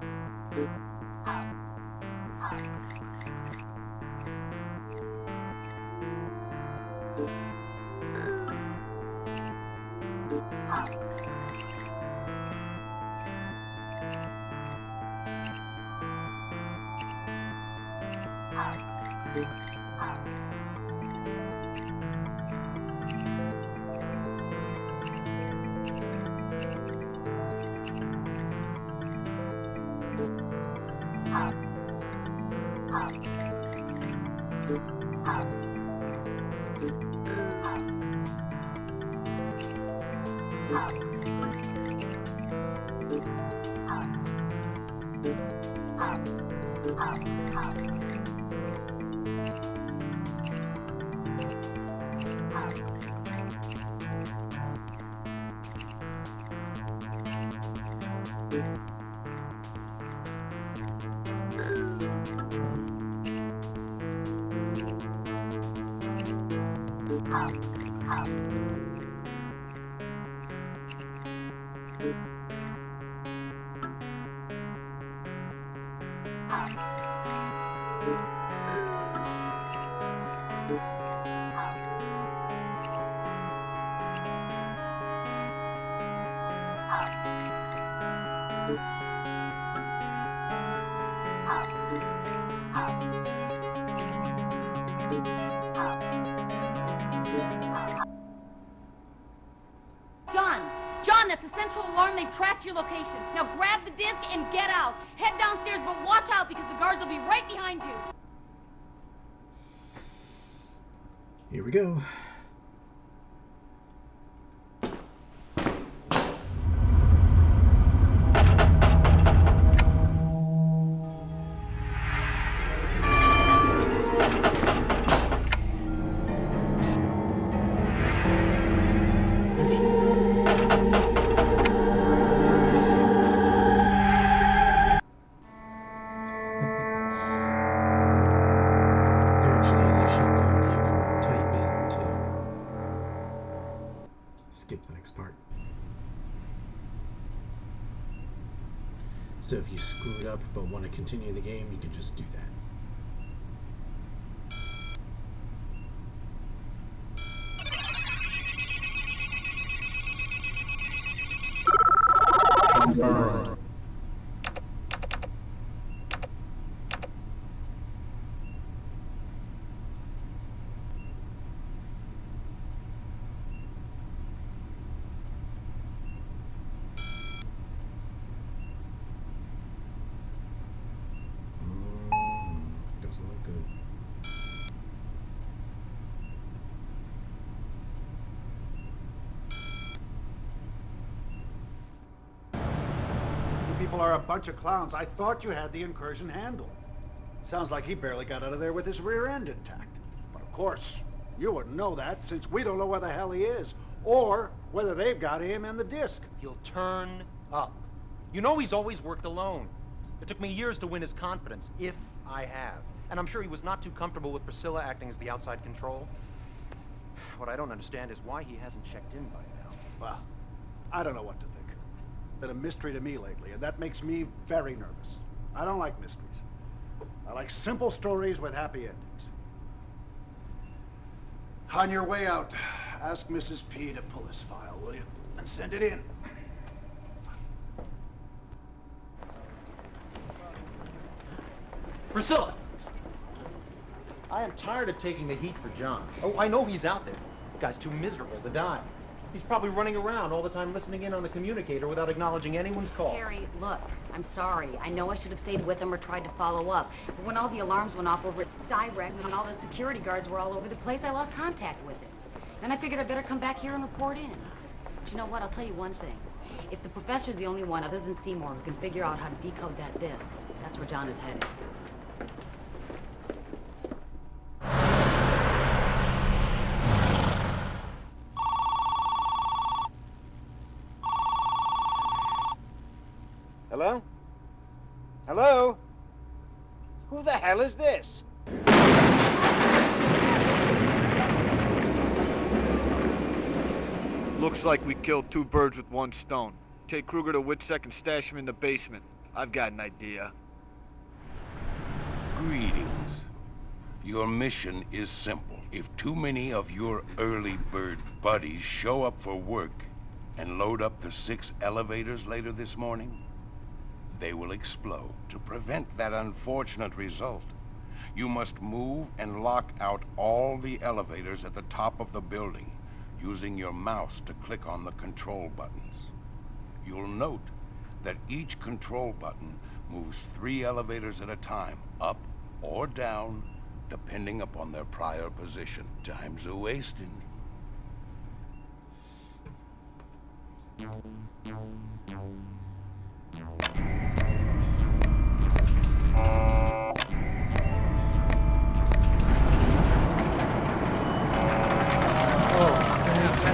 John, that's the central alarm. They've tracked your location. Now grab the disc and get out. Head downstairs, but watch out because the guards will be right behind you. Here we go. So if you screwed up but want to continue the game, you can just do that. Confirmed. people are a bunch of clowns. I thought you had the incursion handled. Sounds like he barely got out of there with his rear end intact. But of course, you wouldn't know that since we don't know where the hell he is, or whether they've got him and the disc. He'll turn up. You know he's always worked alone. It took me years to win his confidence, if I have. And I'm sure he was not too comfortable with Priscilla acting as the outside control. What I don't understand is why he hasn't checked in by now. Well, I don't know what to think. Been a mystery to me lately, and that makes me very nervous. I don't like mysteries. I like simple stories with happy endings. On your way out, ask Mrs. P to pull this file, will you? And send it in. Priscilla! I am tired of taking the heat for John. Oh, I know he's out there. The guy's too miserable to die. He's probably running around all the time listening in on the communicator without acknowledging anyone's call. Harry, look, I'm sorry. I know I should have stayed with him or tried to follow up. But when all the alarms went off over at Cyrex and all the security guards were all over the place, I lost contact with him. Then I figured I'd better come back here and report in. But you know what? I'll tell you one thing. If the professor's the only one other than Seymour who can figure out how to decode that disc, that's where John is headed. Hello? Hello? Who the hell is this? Looks like we killed two birds with one stone. Take Kruger to Witsec and stash him in the basement. I've got an idea. Greetings. Your mission is simple. If too many of your early bird buddies show up for work and load up the 6 elevators later this morning, they will explode. To prevent that unfortunate result, you must move and lock out all the elevators at the top of the building using your mouse to click on the control buttons. You'll note that each control button moves 3 elevators at a time, up or down, depending upon their prior position. Time's a-wasting.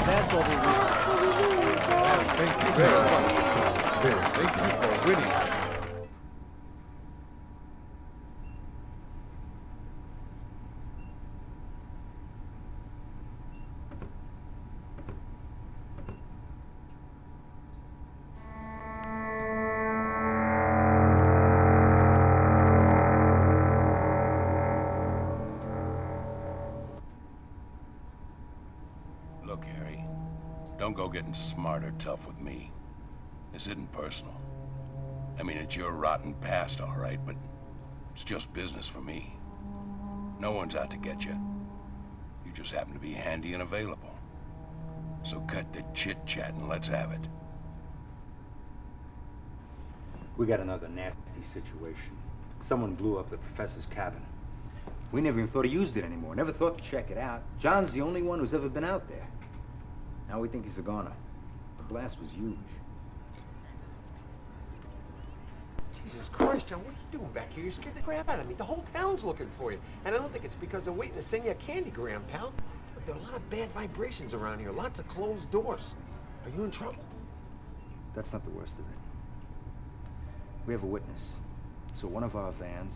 That's what we need. Thank you very much. Thank you for winning. Look, Harry, don't go getting smart or tough with me. This isn't personal. I mean, it's your rotten past, all right, but it's just business for me. No one's out to get you. You just happen to be handy and available. So cut the chit-chat and let's have it. We got another nasty situation. Someone blew up the professor's cabin. We never even thought he used it anymore. Never thought to check it out. John's the only one who's ever been out there. Now we think he's a goner. The blast was huge. Jesus Christ, John, what are you doing back here? You scared the crap out of me. The whole town's looking for you. And I don't think it's because they're waiting to send you a candygram, pal. But there are a lot of bad vibrations around here. Lots of closed doors. Are you in trouble? That's not the worst of it. We have a witness. So one of our vans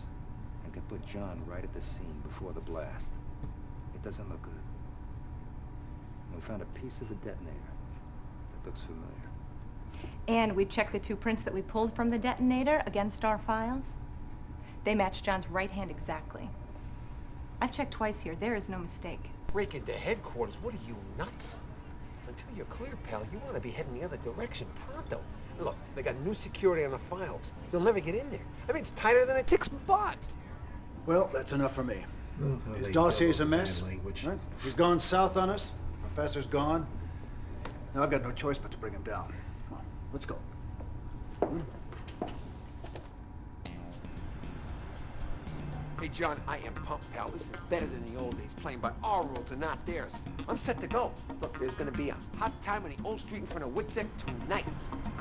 and can put John right at the scene before the blast. It doesn't look good. And we found a piece of a detonator that looks familiar. And we checked the 2 prints that we pulled from the detonator against our files. They match John's right hand exactly. I've checked twice here. There is no mistake. Break into headquarters? What are you, nuts? Until you're clear, pal, you want to be heading the other direction pronto. Look, they got new security on the files. You'll never get in there. I mean, it's tighter than a tick's butt. Well, that's enough for me. Oh, His they dossier's a know the mess. bad language. Right? He's gone south on us. Professor's gone. Now I've got no choice but to bring him down. Come on, let's go. Hey, John, I am pumped, pal. This is better than the old days, playing by our rules and not theirs. I'm set to go. Look, there's gonna be a hot time on the old street in front of Witsec tonight.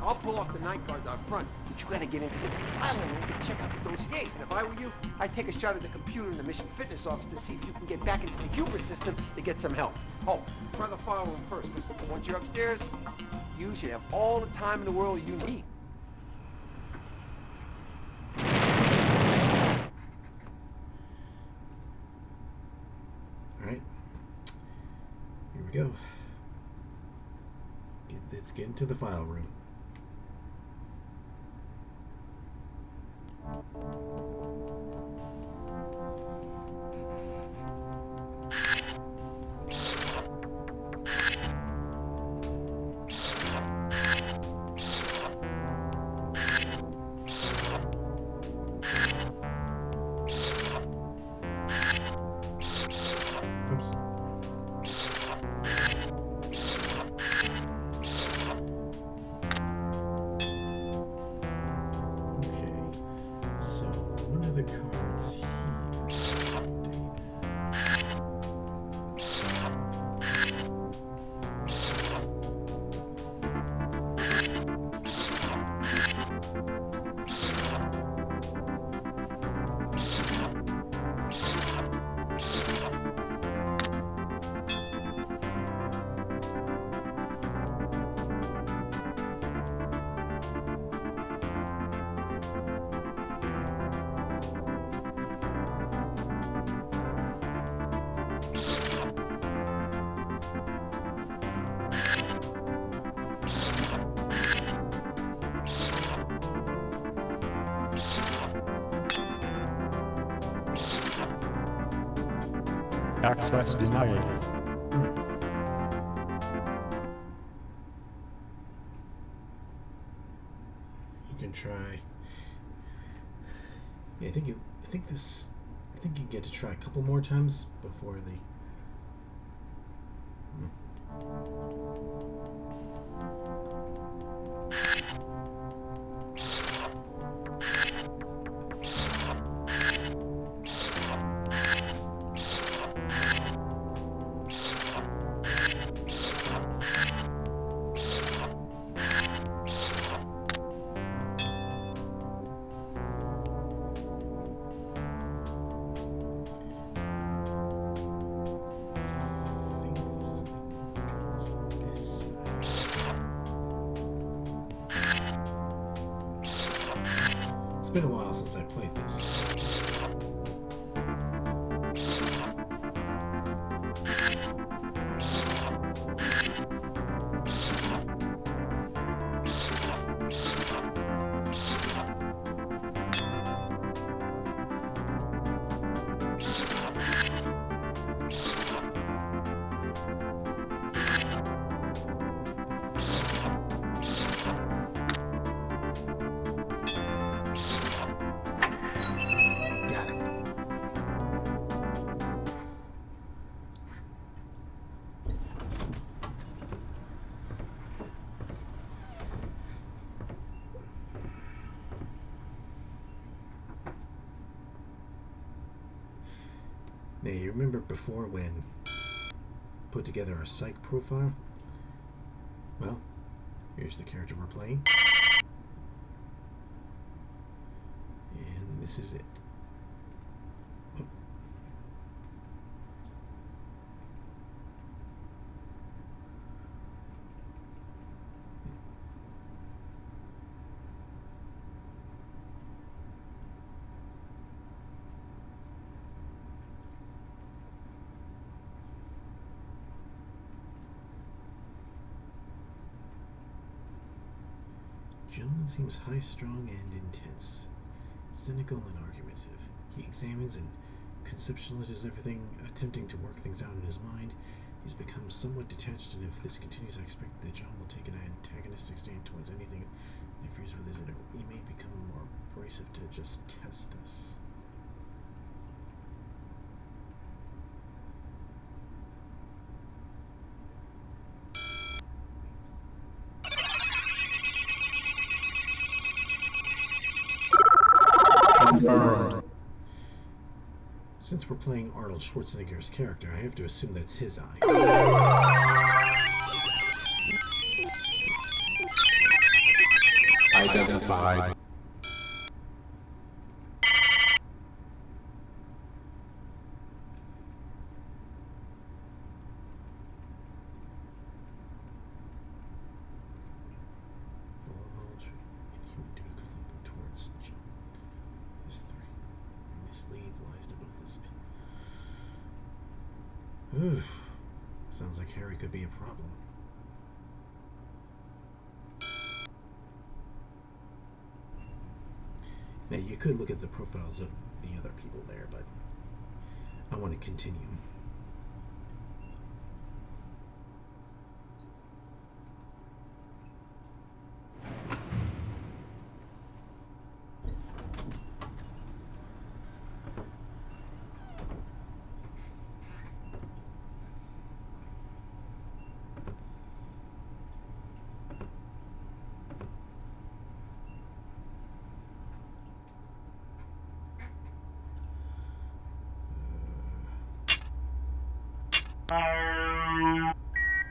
I'll pull off the night guards out front, but you gotta get into the filing room to check out the dossiers. And if I were you, I'd take a shot at the computer in the mission fitness office to see if you can get back into the hubris system to get some help. Oh, try the file room first, because once you're upstairs, you should have all the time in the world you need. Alright. Here we go. Let's get into the file room. Access denied. You can try. Yeah, I think you get to try a couple more times before the. It's been a while since I played this. Now, you remember before when put together a psych profile? Well, here's the character we're playing. And this is it. Oh. Gentleman seems high-strung and intense, cynical and argumentative. He examines and conceptualizes everything, attempting to work things out in his mind. He's become somewhat detached, and if this continues, I expect that John will take an antagonistic stand towards anything that interferes with his inner. He may become more abrasive to just test us. Since we're playing Arnold Schwarzenegger's character, I have to assume that's his eye. identified. Sounds like Harry could be a problem. Now, you could look at the profiles of the other people there, but I want to continue.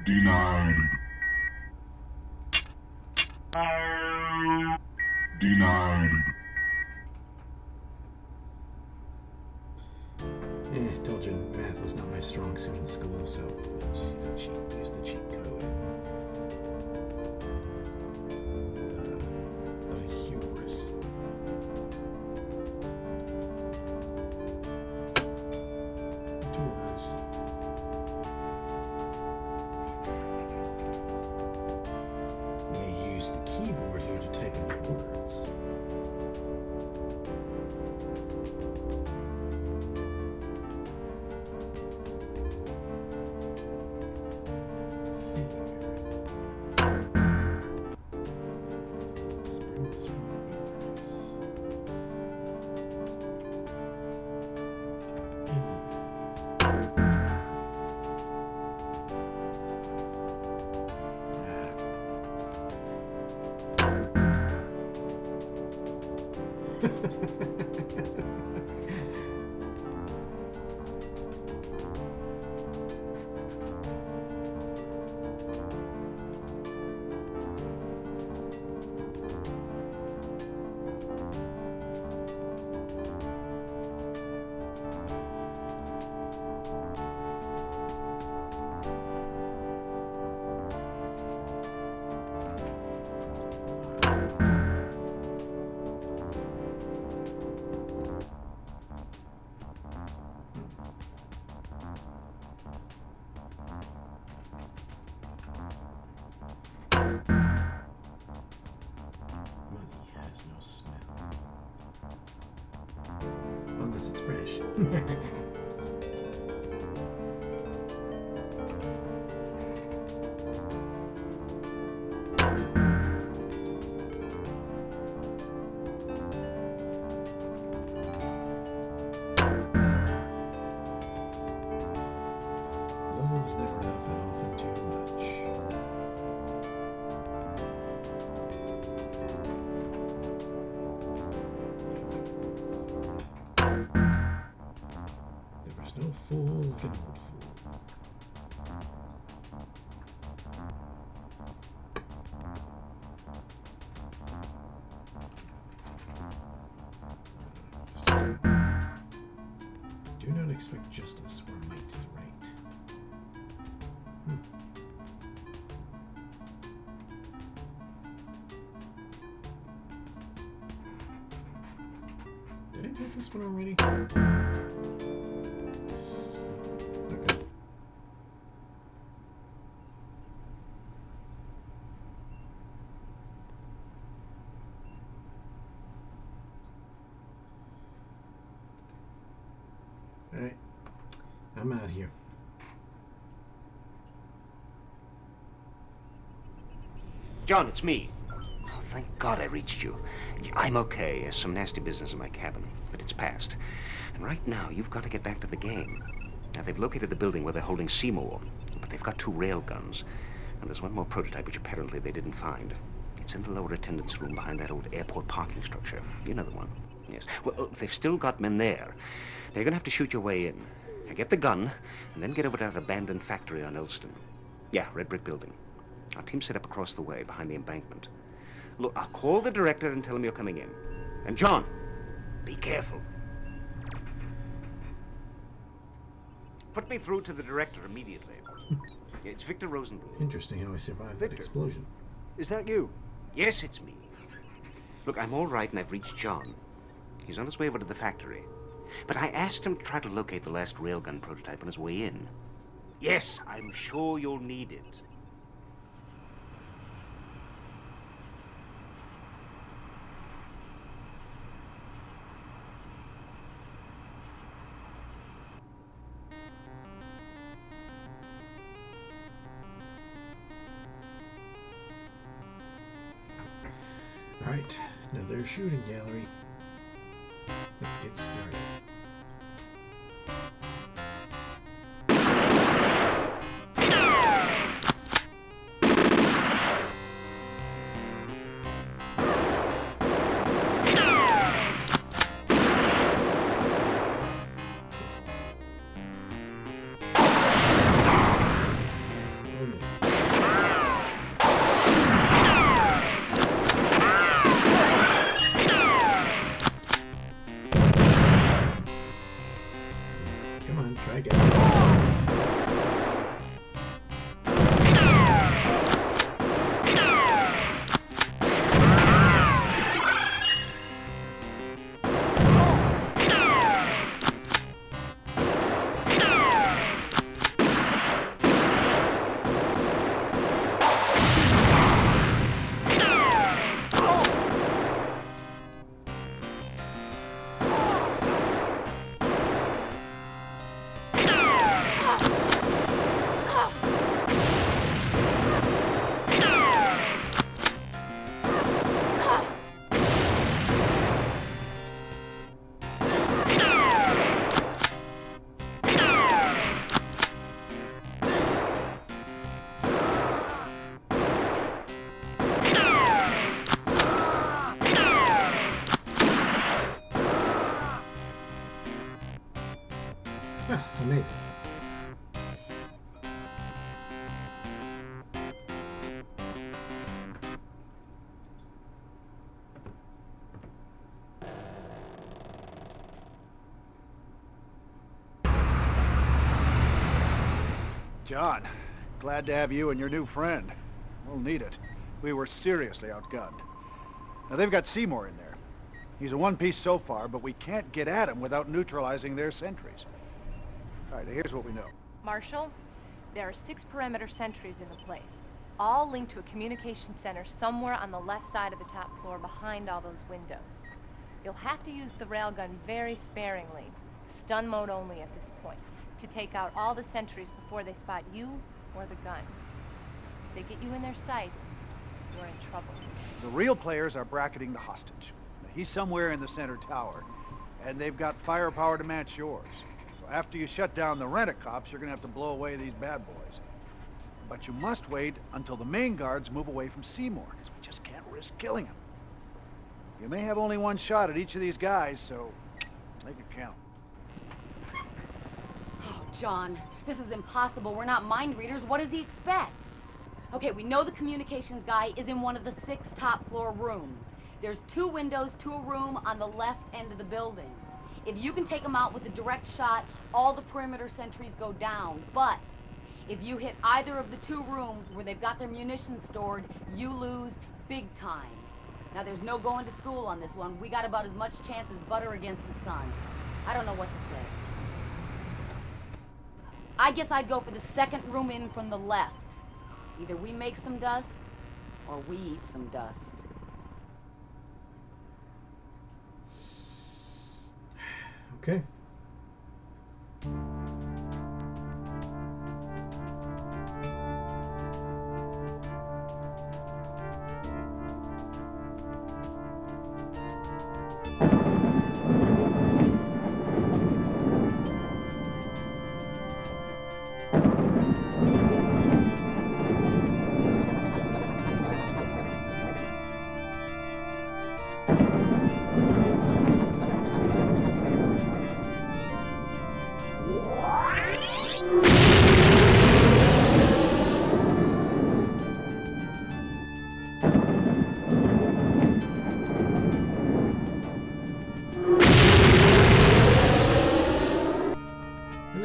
Denied. Denied. Told you math was not my strong suit in school, so I'll just use the cheat code. Hubris. Doors. I'm going to use the keyboard here to type in words. Unless it's fresh. Love's never enough and often too much. There was no fool like an old fool. Do not expect justice where might is right. Did I take this one already? Okay. Alright. I'm out here. John, it's me. Oh, thank God I reached you. I'm okay. There's some nasty business in my cabin, but it's past. And right now, you've got to get back to the game. Now, they've located the building where they're holding Seymour, but they've got 2 rail guns. And there's one more prototype which apparently they didn't find. It's in the lower attendance room behind that old airport parking structure. You know the one. Yes. Well, they've still got men there. They're going to have to shoot your way in. Now, get the gun, and then get over to that abandoned factory on Elston. Yeah, red brick building. Our team's set up across the way, behind the embankment. Look, I'll call the director and tell him you're coming in. And John, be careful. Put me through to the director immediately. It's Victor Rosenblum. Interesting how I survived that explosion. Is that you? Yes, it's me. Look, I'm all right and I've reached John. He's on his way over to the factory. But I asked him to try to locate the last railgun prototype on his way in. Yes, I'm sure you'll need it. Alright, another shooting gallery. Let's get started. Come on, try again. I made it. John, glad to have you and your new friend. We'll need it. We were seriously outgunned. Now, they've got Seymour in there. He's a one-piece so far, but we can't get at him without neutralizing their sentries. All right, here's what we know. Marshal, there are 6 perimeter sentries in the place, all linked to a communication center somewhere on the left side of the top floor behind all those windows. You'll have to use the railgun very sparingly, stun mode only at this point, to take out all the sentries before they spot you or the gun. If they get you in their sights, you're in trouble. The real players are bracketing the hostage. Now, he's somewhere in the center tower, and they've got firepower to match yours. So after you shut down the rent-a-cops, you're gonna have to blow away these bad boys. But you must wait until the main guards move away from Seymour, because we just can't risk killing him. You may have only one shot at each of these guys, so make it count. Oh, John, this is impossible. We're not mind readers. What does he expect? Okay, we know the communications guy is in one of the 6 top floor rooms. There's 2 windows to a room on the left end of the building. If you can take him out with a direct shot, all the perimeter sentries go down. But if you hit either of the 2 rooms where they've got their munitions stored, you lose big time. Now, there's no going to school on this one. We got about as much chance as butter against the sun. I don't know what to say. I guess I'd go for the second room in from the left. Either we make some dust, or we eat some dust. Okay.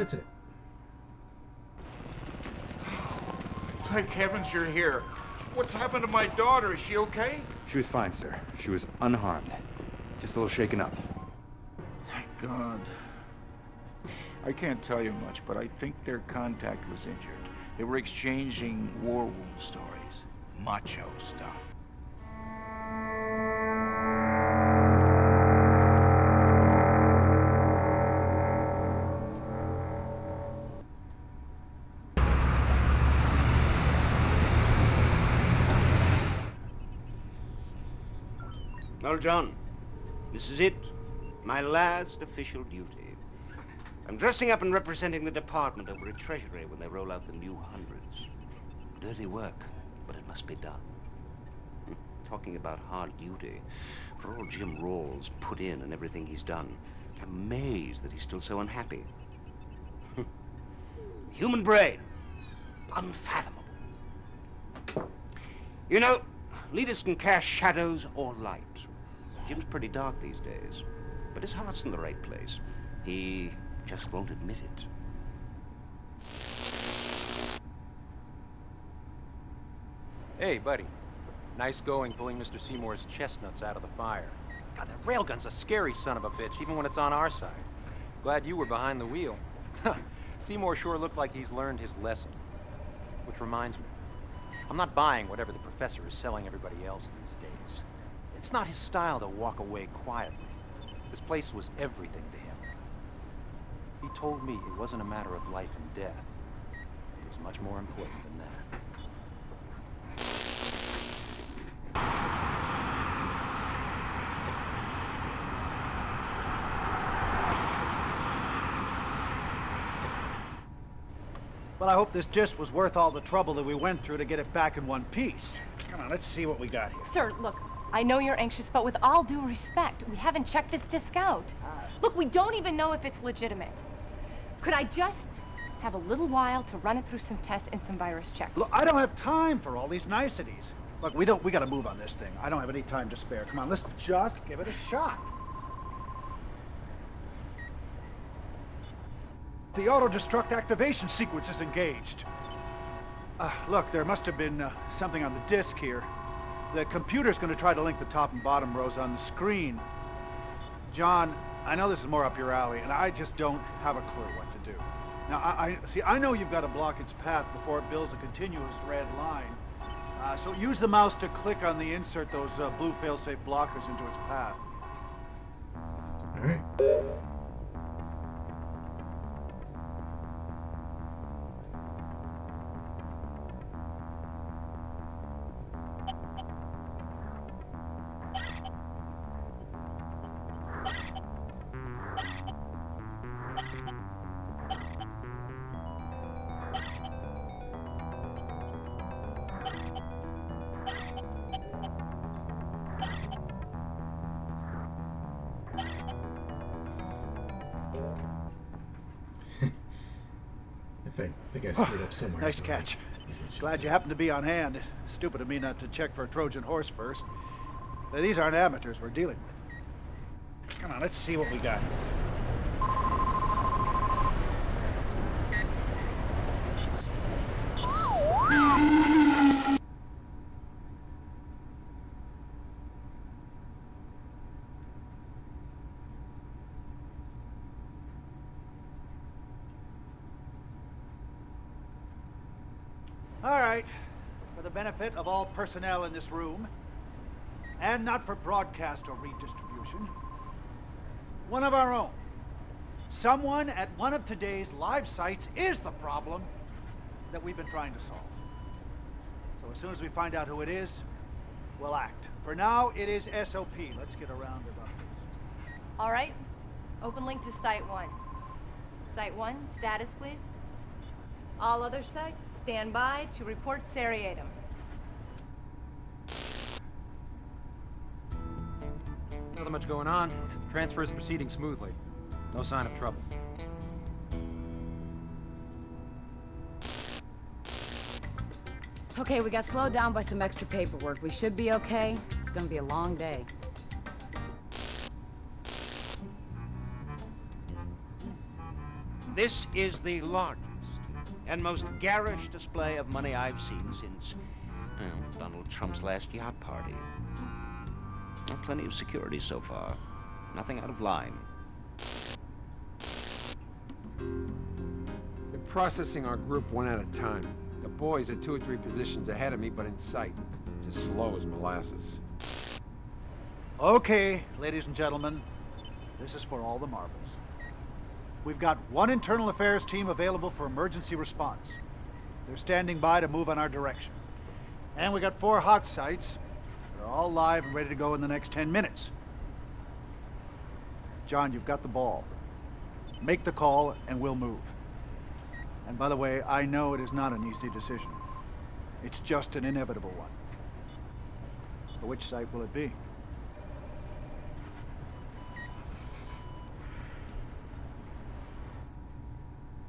that's it. Thank heavens you're here. What's happened to my daughter? Is she okay? She was fine, sir. She was unharmed. Just a little shaken up. Thank God. I can't tell you much, but I think their contact was injured. They were exchanging war wound stories. Macho stuff. Well, John, this is it. My last official duty. I'm dressing up and representing the department over at Treasury when they roll out the new hundreds. Dirty work, but it must be done. Talking about hard duty, for all Jim Rawls put in and everything he's done, I'm amazed that he's still so unhappy. Human brain, unfathomable. You know, leaders can cast shadows or light. Jim's pretty dark these days, but his heart's in the right place. He just won't admit it. Hey, buddy. Nice going pulling Mr. Seymour's chestnuts out of the fire. God, that railgun's a scary son of a bitch, even when it's on our side. Glad you were behind the wheel. Seymour sure looked like he's learned his lesson. Which reminds me, I'm not buying whatever the professor is selling everybody else these days. It's not his style to walk away quietly. This place was everything to him. He told me it wasn't a matter of life and death. It was much more important than that. Well, I hope this disc was worth all the trouble that we went through to get it back in one piece. Come on, let's see what we got here. Sir, look, I know you're anxious, but with all due respect, we haven't checked this disc out. Look, we don't even know if it's legitimate. Could I just have a little while to run it through some tests and some virus checks? Look, I don't have time for all these niceties. Look, we gotta move on this thing. I don't have any time to spare. Come on, let's just give it a shot. The auto-destruct activation sequence is engaged. Look, there must have been something on the disk here. The computer's going to try to link the top and bottom rows on the screen. John, I know this is more up your alley, and I just don't have a clue what to do. Now, I know you've got to block its path before it builds a continuous red line. So use the mouse to click on the insert those blue fail-safe blockers into its path. All right. I think I screwed up somewhere. Nice catch. Glad you happened to be on hand. Stupid of me not to check for a Trojan horse first. These aren't amateurs we're dealing with. Come on, let's see what we got. All right, for the benefit of all personnel in this room, and not for broadcast or redistribution, one of our own, someone at one of today's live sites is the problem that we've been trying to solve. So as soon as we find out who it is, we'll act. For now, it is SOP. Let's get around to the... All right, open link to Site 1. Site 1, status please. All other sites, stand by to report seriatim. Nothing much going on. The transfer is proceeding smoothly. No sign of trouble. Okay, we got slowed down by some extra paperwork. We should be okay. It's gonna be a long day. This is the largest and most garish display of money I've seen since, well, Donald Trump's last yacht party. Well, plenty of security so far. Nothing out of line. They're processing our group one at a time. The boys are 2 or 3 positions ahead of me, but in sight. It's as slow as molasses. Okay, ladies and gentlemen, this is for all the marbles. We've got one internal affairs team available for emergency response. They're standing by to move in our direction. And we got 4 hot sites. They're all live and ready to go in the next 10 minutes. John, you've got the ball. Make the call and we'll move. And by the way, I know it is not an easy decision. It's just an inevitable one. But which site will it be?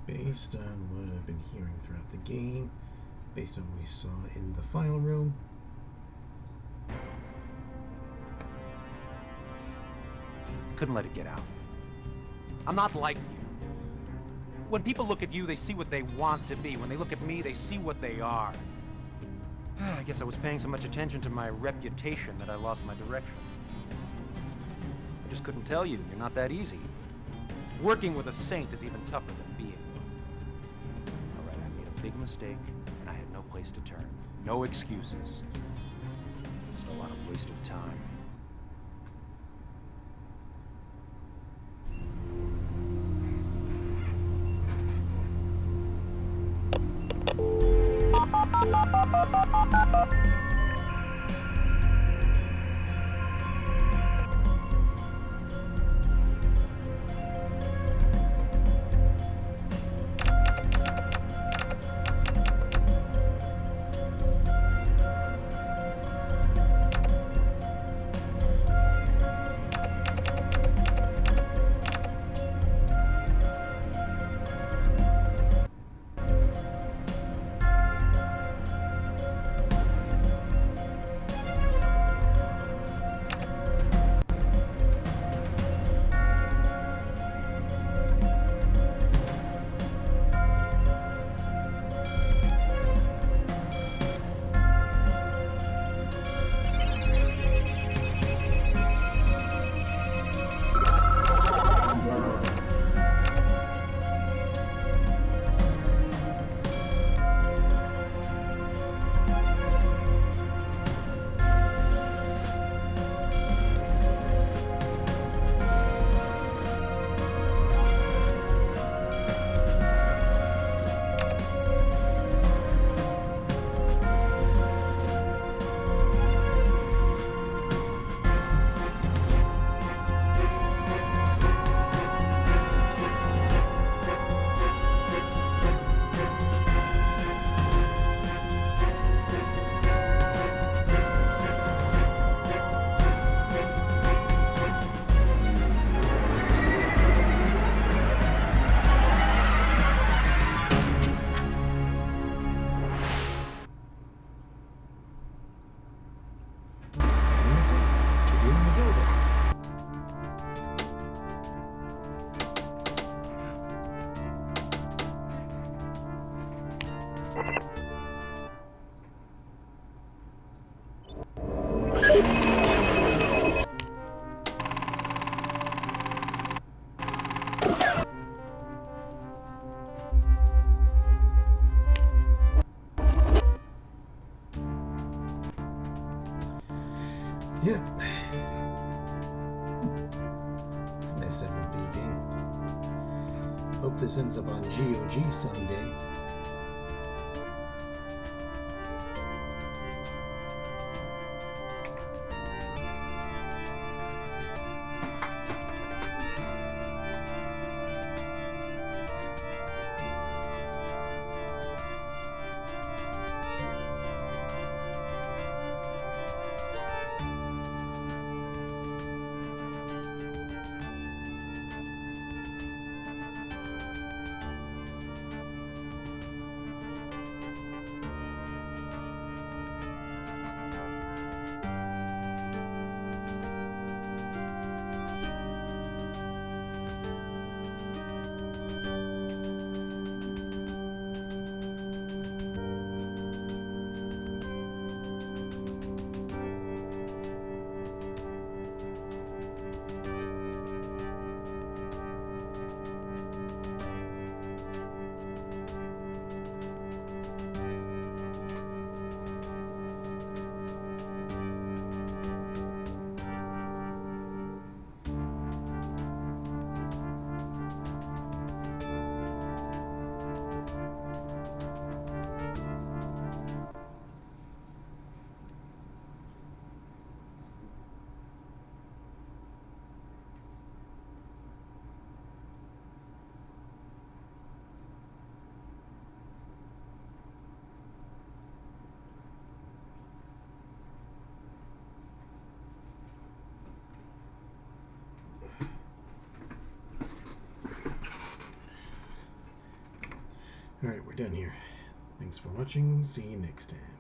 Based on what I've been hearing throughout the game, based on what we saw in the file room, Couldn't let it get out. I'm not like you. When people look at you, they see what they want to be. When they look at me, they see what they are. I guess I was paying so much attention to my reputation that I lost my direction. I just couldn't tell you, you're not that easy. Working with a saint is even tougher than being one. All right, I made a big mistake, and I had no place to turn. No excuses. Just a lot of wasted time. Yep. It's a nice FMV game. Hope this ends up on GOG someday. Alright, we're done here. Thanks for watching. See you next time.